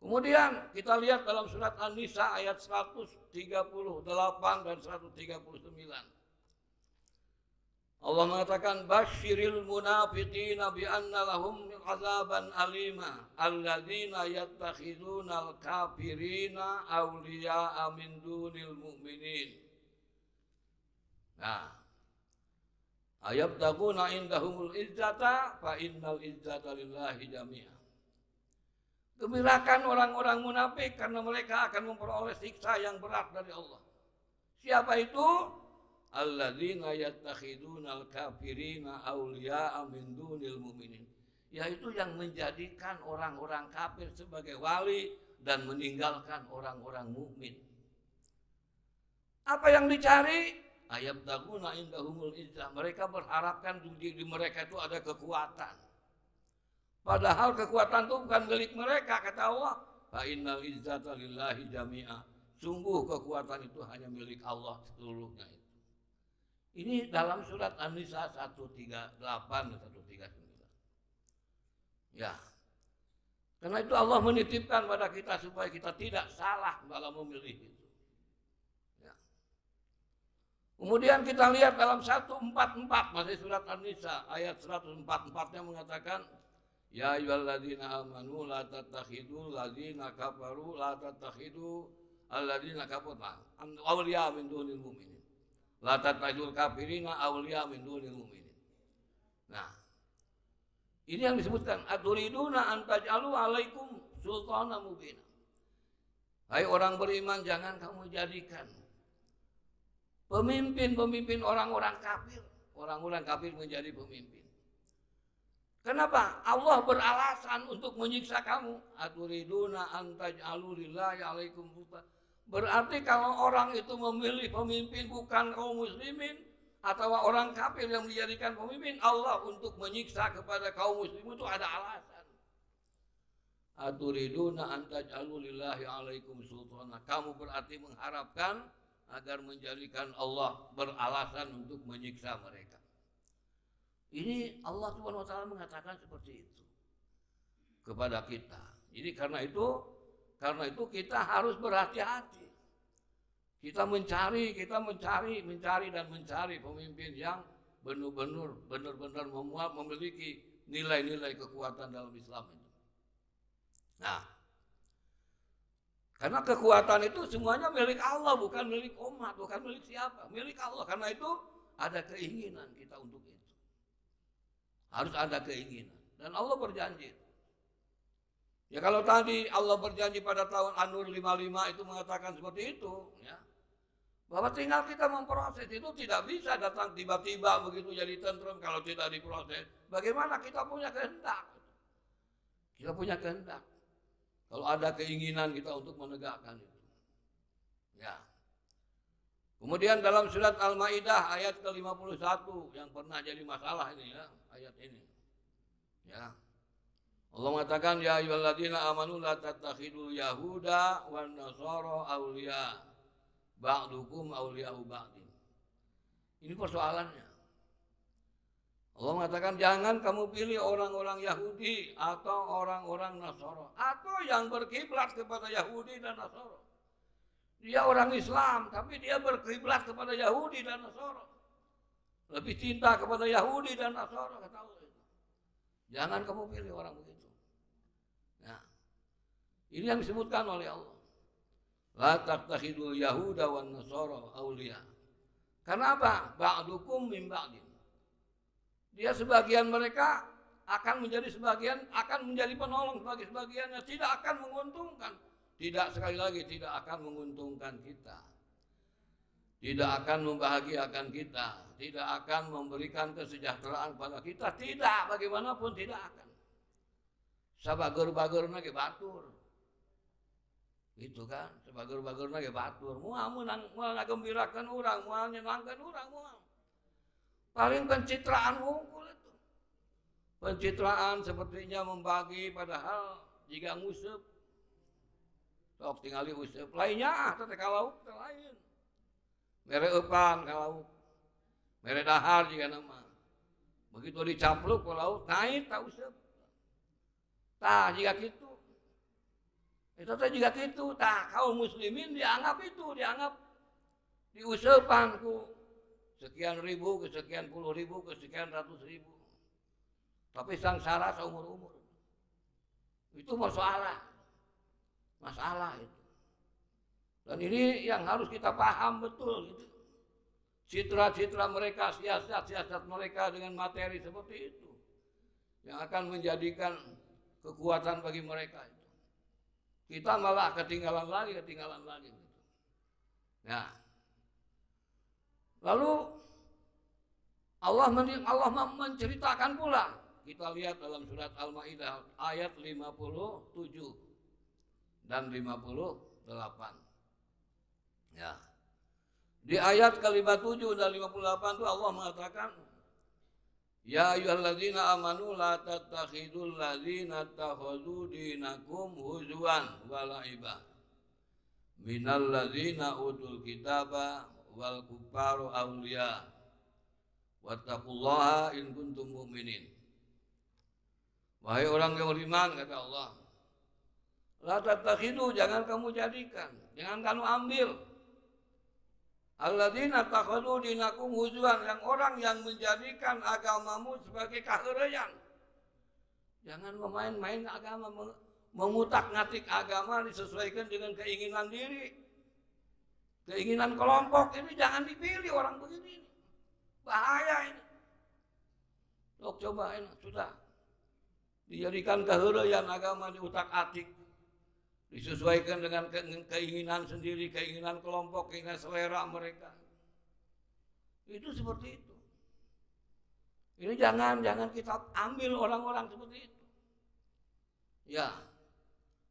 Kemudian kita lihat dalam surat An-Nisa ayat 138 dan 139. Allah mengatakan basyiril munafiqina bi anna lahum azaban alima alladzina yattakhidunal kafirina awliya'a min dunil mu'minin. Nah, ayabtaguna indahumul izzata fa innal izzata lillahi jami'a. Gembirakan orang-orang munafik karena mereka akan memperoleh siksa yang berat dari Allah. Siapa itu? Alladzina yattakhidunal kafirina awliya'a min dunil mu'minin. Yaitu yang menjadikan orang-orang kafir sebagai wali dan meninggalkan orang-orang mukmin. Apa yang dicari? Ayabtaguna indahumul izzah. Mereka berharapkan di mereka itu ada kekuatan. Padahal kekuatan itu bukan milik mereka, kata Allah. Fa innal izzata lillahi jami'a. Sungguh kekuatan itu hanya milik Allah seluruhnya. Ini dalam surat An-Nisa 138 dan 139. Ya. Karena itu Allah menitipkan pada kita supaya kita tidak salah dalam memilih itu. Ya. Kemudian kita lihat dalam 144 masih surat An-Nisa ayat 144-nya mengatakan ya ayyuhalladzina amanu la tattakhidul ladzina kafaru la tattakhidu alladzina kafaru awliya min dunil mu'minin. La tattakhidul kafirina awliya min dunil mu'minin. Nah, ini yang disebutkan aturiduna an taj'alu alaikum sultanan mubina. Hai orang beriman, jangan kamu jadikan pemimpin orang-orang kafir menjadi pemimpin. Kenapa? Allah beralasan untuk menyiksa kamu. Aturiduna an taj'alu lillahi alaikum sultanan. Berarti kalau orang itu memilih pemimpin bukan kaum muslimin atau orang kafir yang dijadikan pemimpin, Allah untuk menyiksa kepada kaum muslim itu ada alasan. Aturiduna an taj'alu lillahi alaikum sultana. Kamu berarti mengharapkan agar menjadikan Allah beralasan untuk menyiksa mereka. Ini Allah Subhanahu wa taala mengatakan seperti itu kepada kita. Jadi karena itu kita harus berhati-hati. Kita mencari pemimpin yang benar-benar memiliki nilai-nilai kekuatan dalam Islam itu. Nah, karena kekuatan itu semuanya milik Allah, bukan milik umat, bukan milik siapa, milik Allah. Karena itu ada keinginan kita untuk itu. Harus ada keinginan. Dan Allah berjanji. Ya kalau tadi Allah berjanji pada tahun An-Nur 55 itu mengatakan seperti itu, ya. Bahwa tinggal kita memproses itu tidak bisa datang tiba-tiba begitu jadi tentrem kalau tidak diproses. Bagaimana kita punya kehendak? Kita punya kehendak. Kalau ada keinginan kita untuk menegakkan itu. Ya. Kemudian dalam surat Al-Maidah ayat ke-51 yang pernah jadi masalah ini ya, ayat ini. Ya. Allah mengatakan ya ayyuhalladzina amanu la tattakhidul yahuda wan nasara awliya ba'dukum awliya'u ba'din. Ini persoalannya. Allah mengatakan jangan kamu pilih orang-orang Yahudi atau orang-orang Nasara atau yang berkiblat kepada Yahudi dan Nasara. Dia orang Islam tapi dia berkiblat kepada Yahudi dan Nasara. Lebih cinta kepada Yahudi dan Nasara kata Allah. Jangan kamu pilih orang begitu. Nah, ini yang disebutkan oleh Allah. La tattakhidul yahuda wan nasara awliya. Karena apa? Ba'dukum min ba'din. Dia sebagian mereka akan menjadi penolong bagi sebagiannya, tidak akan menguntungkan. Tidak, sekali lagi tidak akan menguntungkan kita. Tidak akan membahagiakan kita, tidak akan memberikan kesejahteraan pada kita, tidak, bagaimanapun tidak akan. Sabagur-bagurna ge batur. Gitu kan, sabagur-bagurna ge batur. Moal ngagembirakeun urang, moal nyenangkeun urang, moal. Paling pencitraan unggul itu. Pencitraan sepertinya membagi padahal jika nguseup. Sok tingali useup. Lainnya teh kalau lain. Mere eupan ka laut. Mere dahar jiga nama. Begitu dicapluk ke laut, naik tak useup. Tah jika kitu. Eta teh jika kitu, tah kaum muslimin dianggap diuseupan ku sekian ribu ke sekian puluh ribu ke sekian ratus ribu. Tapi sangsara seumur-umur. Itu masalah itu. Dan ini yang harus kita paham betul gitu. Citra-citra mereka, siasat-siasat mereka dengan materi seperti itu yang akan menjadikan kekuatan bagi mereka itu. Kita malah ketinggalan lagi gitu. Nah, lalu Allah menceritakan pula. Kita lihat dalam surat Al-Maidah ayat 57 dan 58. Ya. Di ayat ke-57 dan 58 itu Allah mengatakan ya ayyuhalladzina amanu la tattakhidul ladzina takhadhu dinakum huzwan wa la'iba minal ladzina utul kitaba wal kufaru awliya wattaqullaha in kuntum mu'minin. Wahai orang yang beriman, kata Allah, la tattakhidu, jangan kamu jadikan, jangan kamu ambil Alladzina takhadu dinakum huzwan, yang orang yang menjadikan agamamu sebagai kaheureyan. Jangan memain-main agama, mengutak-ngatik agama disesuaikan dengan keinginan diri. Keinginan kelompok ini jangan dipilih orang begini. Bahaya ini. Coba ini sudah dijadikan kaheureyan agama diutak-atik. Disesuaikan dengan keinginan sendiri, keinginan kelompok, keinginan selera mereka. Itu seperti itu. Ini jangan kita ambil orang-orang seperti itu. Ya.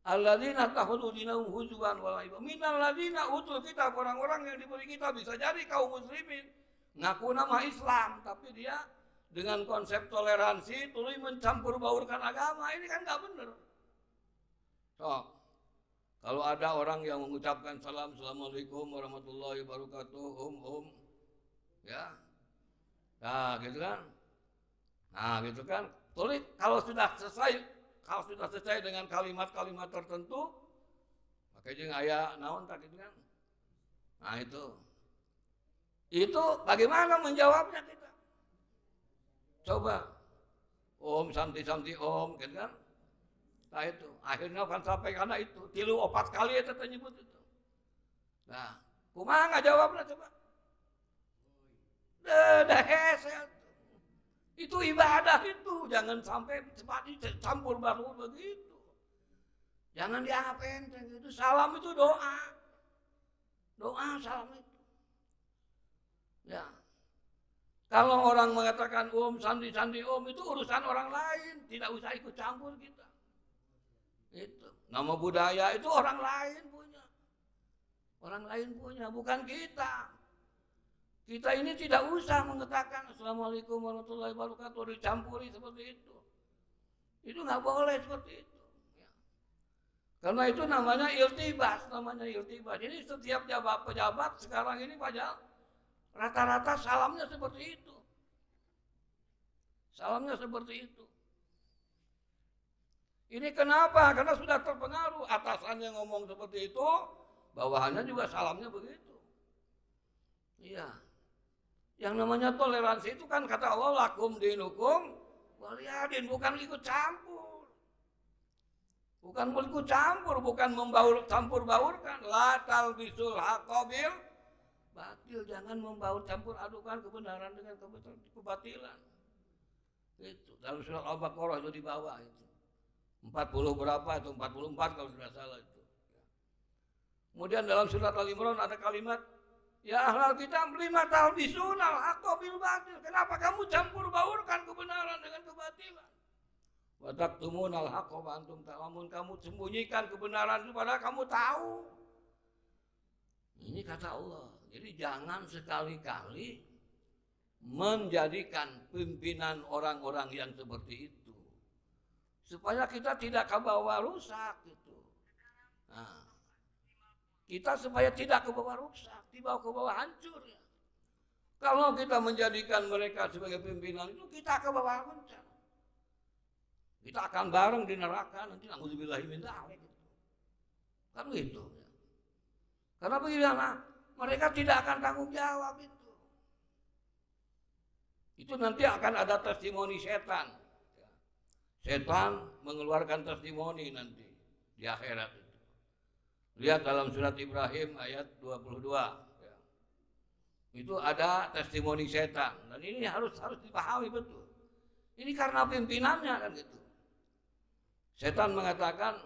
Alladzina takhudhu dinahum huzwan wa la'iba. Minal ladzina utul kitab, orang-orang yang diberi kitab, bisa jadi kaum muslimin ngaku nama Islam, tapi dia dengan konsep toleransi tuluy mencampur baurkan agama. Ini kan enggak benar. So, kalau ada orang yang mengucapkan Assalamualaikum warahmatullahi wabarakatuh, ya, nah gitu kan, tulis kalau sudah selesai dengan kalimat-kalimat tertentu, pakai jeung aya naon tak gitu kan, nah itu bagaimana menjawabnya kita? Coba, santi om, gitu kan? Nah itu, akhirnya akan sampai karena itu 3-4 kali itu nyebut itu. Nah, kumaha ngajawabna coba? Hese. Itu ibadah itu, jangan sampai campur baur begitu. Jangan dianggap enteng itu. Salam itu doa. Doa salam itu. Ya. Kalau orang mengatakan sandi itu urusan orang lain, tidak usah ikut campur kita. Itu nama budaya itu orang lain punya, bukan kita. Kita ini tidak usah mengatakan Assalamualaikum warahmatullahi wabarakatuh dicampuri seperti itu. Itu nggak boleh seperti itu. Ya. Karena itu namanya iltibas. Jadi setiap pejabat sekarang ini rata-rata salamnya seperti itu. Ini kenapa? Karena sudah terpengaruh. Atasannya ngomong seperti itu, bawahannya juga salamnya begitu. Iya. Yang namanya toleransi itu kan kata Allah, lakum dinukum waliyadin, bukan ikut campur. Bukan campur baurkan. La talbisul haqqa bil batil, jangan membaur campur adukan kebenaran dengan kebatilan. Itu dalam surat Al-Baqarah itu di bawah itu. 40 berapa itu? 44 kalau tidak salah itu. Kemudian dalam surat Al-Imran ada kalimat, ya ahlal kitab lima talbisunal haqqa bil batil. Kenapa kamu campur baurkan kebenaran dengan kebatilan? Wa taktumunal haqqa wa antum ta'lamun. Kamu sembunyikan kebenaran itu padahal kamu tahu. Ini kata Allah. Jadi jangan sekali-kali menjadikan pimpinan orang-orang yang seperti itu, supaya kita tidak kebawa rusak gitu. Nah, kita supaya tidak kebawa rusak, dibawa ke bawah hancur ya. Kalau kita menjadikan mereka sebagai pimpinan itu, kita kebawa hancur. Kita akan bareng di neraka nanti, na'udzubillahi min dzalik gitu. Kan gitu ya. Karena bagaimana? Mereka tidak akan tanggung jawab itu. Itu nanti akan ada testimoni setan. Setan mengeluarkan testimoni nanti di akhirat itu. Lihat dalam surat Ibrahim ayat 22. Ya. Itu ada testimoni setan. Dan ini harus dipahami betul. Ini karena pimpinannya kan gitu. Setan mengatakan,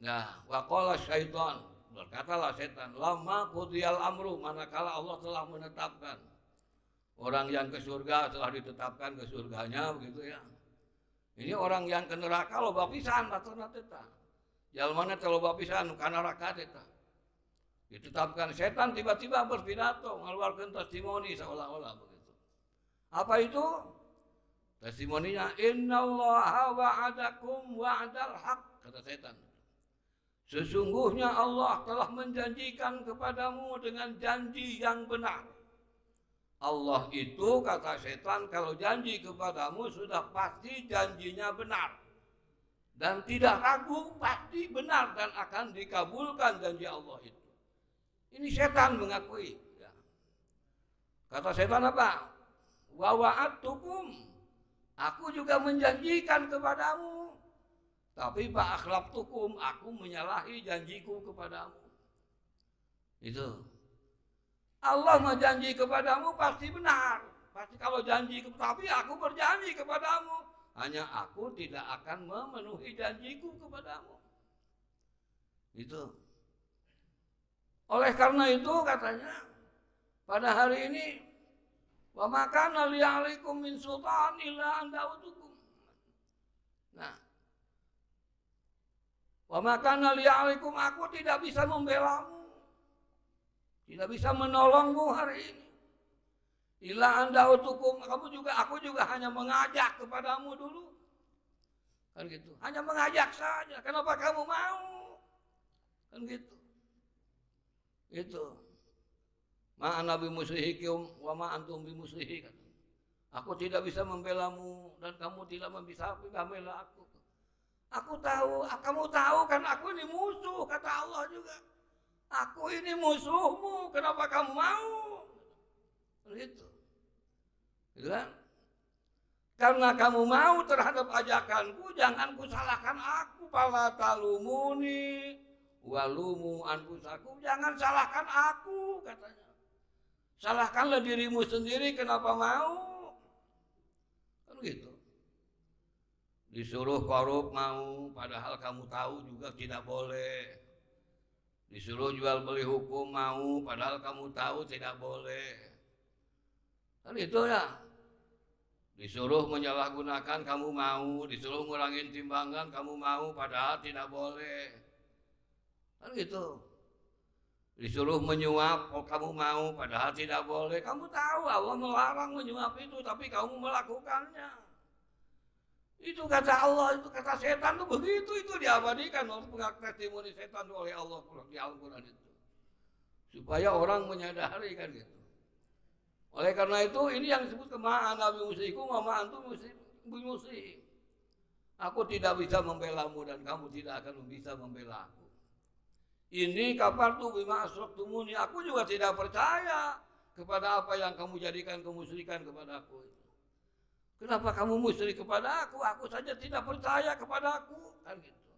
nah, waqala syaitan, berkatalah setan, lama qudiyal amru, manakala Allah telah menetapkan orang yang ke surga telah ditetapkan ke surganya begitu ya. Ini orang yang ke neraka loba pisan batuna teh. Jalmana teh loba pisan ka neraka teh. Ditetapkan, setan tiba-tiba berpidato mengeluarkan testimoni seolah-olah begitu. Apa itu? Testimoninya, innallaha wa'adakum wa'dal haq, kata setan. Sesungguhnya Allah telah menjanjikan kepadamu dengan janji yang benar. Allah itu, kata setan, kalau janji kepadamu sudah pasti janjinya benar. Dan tidak ragu, pasti benar dan akan dikabulkan janji Allah itu. Ini setan mengakui. Ya. Kata setan apa? Wa wa'adtukum, aku juga menjanjikan kepadamu. Tapi fa akhlaftukum, aku menyalahi janjiku kepadamu. Itu. Allah menjanji kepadamu pasti benar. Pasti kalau janji, tapi aku berjanji kepadamu. Hanya aku tidak akan memenuhi janjiku kepadamu. Itu. Oleh karena itu katanya, pada hari ini, wa ma kana li 'alaikum min sultan illa an da'utukum. Nah, wa ma kana li 'alaikum, aku tidak bisa membelamu. Tidak bisa menolongmu hari ini. Illa an da'utukum, aku juga hanya mengajak kepadamu dulu. Kan gitu. Hanya mengajak saja. Kenapa kamu mau? Kan gitu. Itu. Ma ana bimusrihikum wa ma antum bimusrihi. Aku tidak bisa membelamu dan kamu tidak bisa membela aku. Aku tahu, kamu tahu kan aku ini musuh, kata Allah juga. Aku ini musuhmu, kenapa kamu mau? Gitu. Gitu kan? Karena kamu mau terhadap ajakanku, jangan kusalahkan aku. Fala talumuni walumu anfusakum, jangan salahkan aku, katanya. Salahkanlah dirimu sendiri, kenapa mau? Kan gitu. Disuruh korup mau, padahal kamu tahu juga tidak boleh. Disuruh jual beli hukum mau, padahal kamu tahu tidak boleh. Kan itu ya. Disuruh menyalahgunakan kamu mau, disuruh ngurangin timbangan kamu mau, padahal tidak boleh. Kan gitu. Disuruh menyuap, kamu mau, padahal tidak boleh. Kamu tahu Allah melarang menyuap itu, tapi kamu melakukannya. Itu kata Allah, itu kata setan itu begitu, itu diabadikan oleh testimoni setan oleh Allah di Al-Quran itu. Supaya orang menyadari kan gitu. Oleh karena itu ini yang disebut kema'an nabi musyikum wa ma'antum musyi. Aku tidak bisa membelamu dan kamu tidak akan bisa membela aku. Ini kafartu bima asyraktumuni, aku juga tidak percaya kepada apa yang kamu jadikan kemusyrikan kepada aku. Kenapa kamu musyrik kepada aku? Aku saja tidak percaya kepada aku, kan gitu.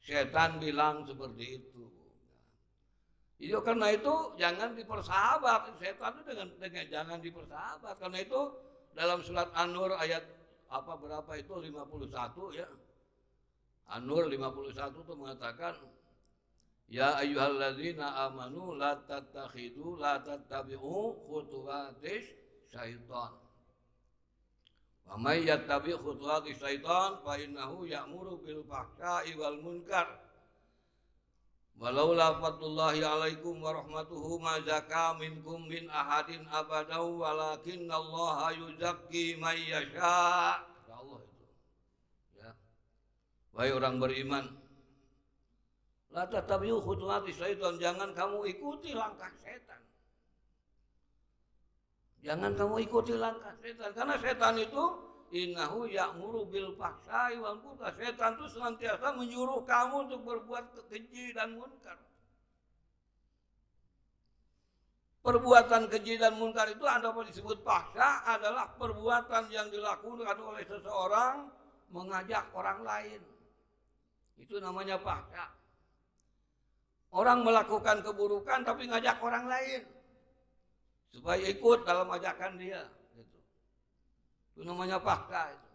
Setan bilang seperti itu. Jadi karena itu jangan dipersahabat, setan itu dengan jangan dipersahabat. Karena itu dalam surat An-Nur ayat berapa itu 51 ya. An-Nur 51 itu mengatakan, ya ayyuhalladzina amanu la tattabi'u khutuwatis syaitan. Wa may yattabi' khutuwatis syaitan fa innahu ya'muru bil fahsya'i wal munkar. Walaula fadlullahi alaikum wa rahmatuhu ma zaka minkum min ahadin abadaw walakinallaha yuzakki may yasha. Allah itu. Ya. Wahai orang beriman, la tattabi'u khutuwati syaitan, jangan kamu ikuti langkah setan. Jangan kamu ikuti langkah setan, karena setan itu innahu ya'muru bil fahsya'i wal munkar. Setan itu senantiasa menyuruh kamu untuk berbuat keji dan munkar. Perbuatan keji dan munkar itu ada apa disebut fahsya, adalah perbuatan yang dilakukan oleh seseorang mengajak orang lain. Itu namanya fahsya. Orang melakukan keburukan tapi ngajak orang lain supaya ikut dalam ajakan dia. Itu namanya fahsya itu.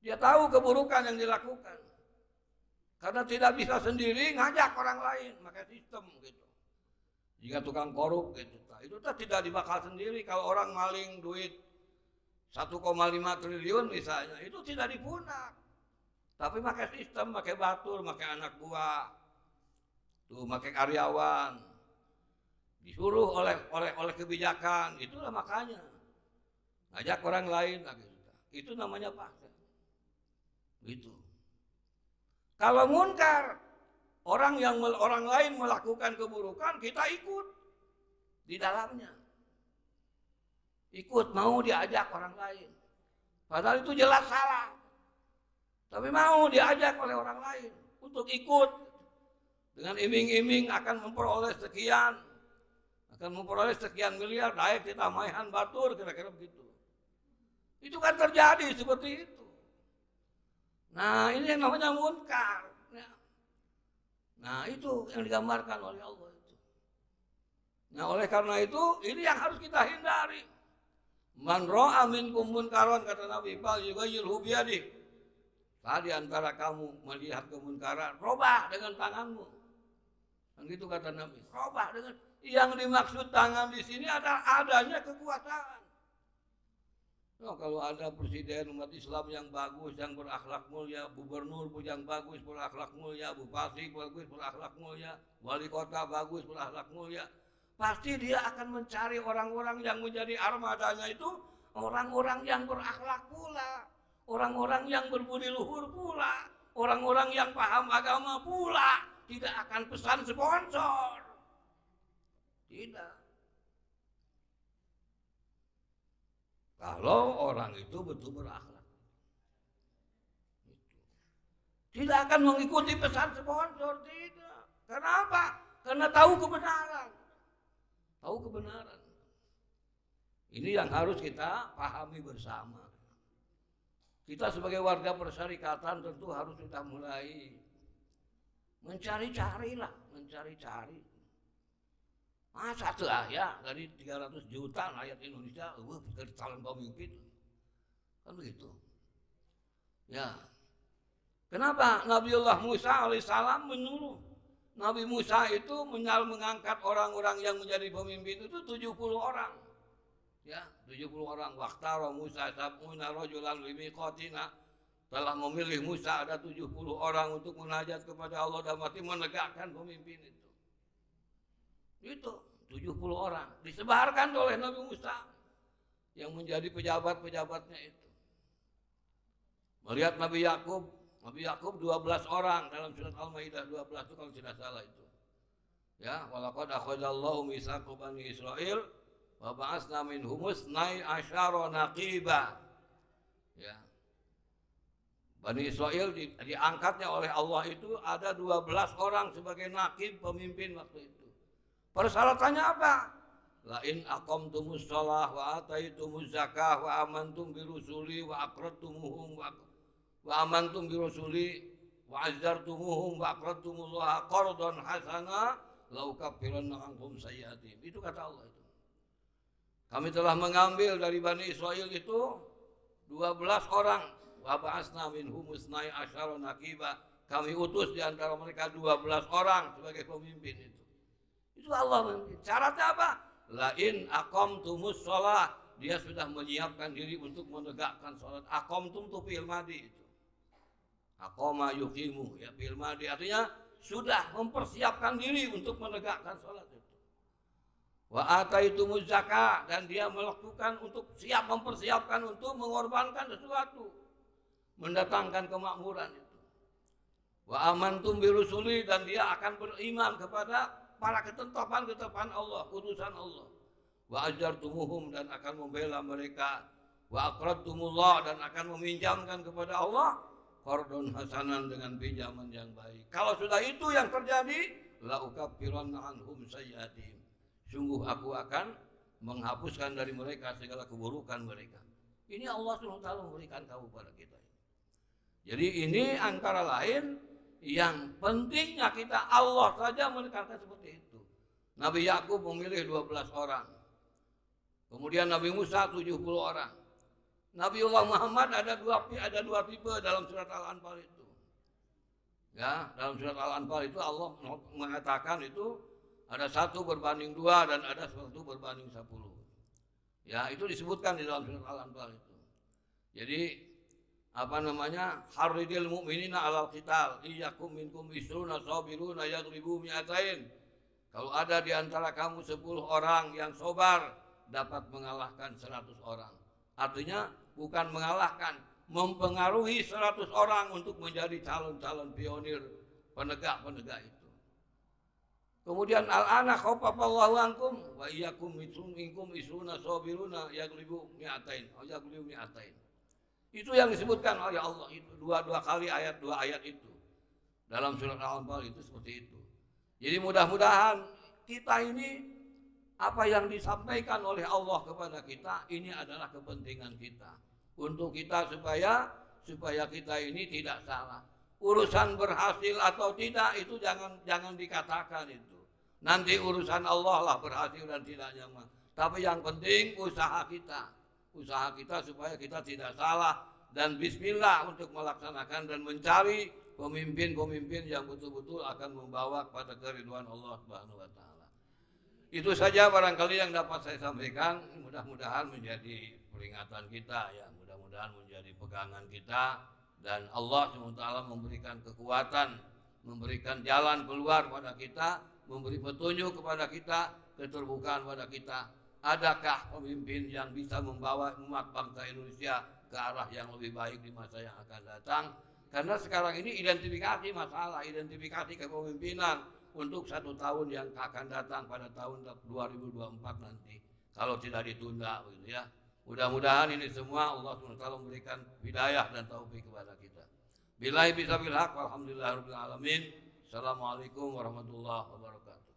Dia tahu keburukan yang dilakukan. Karena tidak bisa sendiri, ngajak orang lain, pakai sistem gitu. Jika tukang korup gitu, itu tidak dibakal sendiri. Kalau orang maling duit 1,5 triliun misalnya, itu tidak dipunak. Tapi pakai sistem, pakai batur, pakai anak buah, tuh pakai karyawan, disuruh oleh kebijakan, itulah makanya. Ajak orang lain lagi sudah. Itu namanya fahsya. Gitu. Kalau munkar, orang lain melakukan keburukan, kita ikut di dalamnya. Ikut, mau diajak orang lain. Padahal itu jelas salah. Tapi mau diajak oleh orang lain untuk ikut. dengan iming-iming akan memperoleh sekian miliar, daek kita maihan batur, kira-kira begitu. Itu kan terjadi seperti itu. Nah, ini yang namanya munkar. Nah, itu yang digambarkan oleh Allah itu. Nah, oleh karena itu, ini yang harus kita hindari. Man ra'a minkum munkaran, kata Nabi, falyughayyirhu biyadihi. Di antara kamu melihat kemunkaran, robah dengan tanganmu. Kan gitu kata Nabi. Robah dengan, yang dimaksud tangan di sini adanya kekuasaan. Nah, kalau ada presiden umat Islam yang bagus, yang berakhlak mulia, gubernur yang bagus, berakhlak mulia, bupati bagus, berakhlak mulia, wali kota bagus, berakhlak mulia, pasti dia akan mencari orang-orang yang menjadi armadanya itu, orang-orang yang berakhlak pula, orang-orang yang berbudi luhur pula, orang-orang yang paham agama pula, tidak akan pesan sponsor. Tidak. Kalau orang itu betul berakhlak, tidak akan mengikuti pesan sponsor, tidak. Kenapa? Karena tahu kebenaran. Tahu kebenaran. Ini yang harus kita pahami bersama. Kita sebagai warga persyarikatan tentu harus sudah mulai mencari-cari. Satu ayat dari 300 juta rakyat Indonesia, calon pemimpin, kan begitu. Ya, kenapa Nabiullah Musa alaihissalam menyuruh Nabi Musa itu mengangkat orang-orang yang menjadi pemimpin itu 70 orang. Ya, 70 orang. Waqtara Musa sab'una rajulan limiqatina, telah memilih Musa ada 70 orang untuk munajat kepada Allah dan mati menegakkan pemimpin itu. Itu 70 orang disebarkan oleh Nabi Musa yang menjadi pejabat-pejabatnya itu. Melihat Nabi Yakub 12 orang dalam surat Al-Maidah 12 itu kalau tidak salah itu. Ya, walaqad akhadallahu mitsaqal bani Israil wa ba'atsna minhum 12 naqiba. Ya. Bani Israil diangkatnya oleh Allah itu ada 12 orang sebagai naqib, pemimpin waktu itu. Persyaratannya apa? La in aqamtumus shalah wa ataitumuz zakah wa amantum bi rusuli wa aqradtumuhum wa amantum bi rusuli wa azzartumuhum wa aqradtumullaha qardan hasana la ukaffiranna ankum sayyi'atihim. Itu kata Allah itu. Kami telah mengambil dari Bani Israil itu 12 orang. Wa ba'asna minhum 12 naqiba. Kami utus di antara mereka 12 orang sebagai pemimpin itu. Itu Allah memimpin. Syaratnya apa? Lain aqamtumus shalah. Dia sudah menyiapkan diri untuk menegakkan salat. Aqamtum itu fi'il madhi itu. Aqama yuqimu, ya fi'il madhi artinya sudah mempersiapkan diri untuk menegakkan salat itu. Wa ataitumuz zakah, dan dia melakukan untuk siap mempersiapkan untuk mengorbankan sesuatu, mendatangkan kemakmuran itu. Wa amantum bi rusuli, dan dia akan beriman kepada para ketetapan Allah, utusan Allah. Wa ajartumuhum, dan akan membela mereka. Wa aqradtumullah, dan akan meminjamkan kepada Allah qardun hasanan, dengan pinjaman yang baik. Kalau sudah itu yang terjadi, la ukaffiranna anhum sayyi'atihim. Sungguh aku akan menghapuskan dari mereka segala keburukan mereka. Ini Allah SWT memberikan kamu pada kita. Jadi ini antara lain yang pentingnya kita, Allah saja menekankan seperti itu. Nabi Yakub memilih 12 orang. Kemudian Nabi Musa 70 orang. Nabiullah Muhammad ada dua tipe dalam surat Al-Anfal itu. Ya, dalam surat Al-Anfal itu Allah mengatakan itu ada 1 berbanding 2 dan ada 1 berbanding 10. Ya, itu disebutkan di dalam surat Al-Anfal itu. Jadi harridil mu'minina alal qital iyyakum minkum isruna sabiruna yaghlibu mi'atain. Kalau ada di antara kamu 10 orang yang sabar, dapat mengalahkan 100 orang. Artinya bukan mengalahkan, mempengaruhi 100 orang untuk menjadi calon-calon pionir, penegak-penegak itu. Kemudian al-ana khafafallahu ankum wa iyyakum minkum isruna sabiruna yaghlibu mi'atain. Itu yang disebutkan oleh Allah itu dua kali dua ayat itu dalam surat Al-Anfal itu seperti itu. Jadi mudah-mudahan kita ini apa yang disampaikan oleh Allah kepada kita ini adalah kepentingan kita. Untuk kita supaya kita ini tidak salah. Urusan berhasil atau tidak itu jangan dikatakan itu. Nanti urusan Allah lah berhasil dan tidaknya. Tapi yang penting usaha kita supaya kita tidak salah dan bismillah untuk melaksanakan dan mencari pemimpin-pemimpin yang betul-betul akan membawa kepada keridhaan Allah Subhanahu wa taala. Itu saja barangkali yang dapat saya sampaikan, mudah-mudahan menjadi peringatan kita ya, mudah-mudahan menjadi pegangan kita dan Allah SWT memberikan kekuatan, memberikan jalan keluar pada kita, memberi petunjuk kepada kita, keterbukaan pada kita. Adakah pemimpin yang bisa membawa umat bangsa Indonesia ke arah yang lebih baik di masa yang akan datang? Karena sekarang ini identifikasi masalah, identifikasi kepemimpinan untuk 1 tahun yang akan datang pada tahun 2024 nanti. Kalau tidak ditunda begitu ya. Mudah-mudahan ini semua Allah SWT memberikan hidayah dan taufik kepada kita. Billahi bisabil haq, walhamdulillahirabbil alamin. Assalamualaikum warahmatullahi wabarakatuh.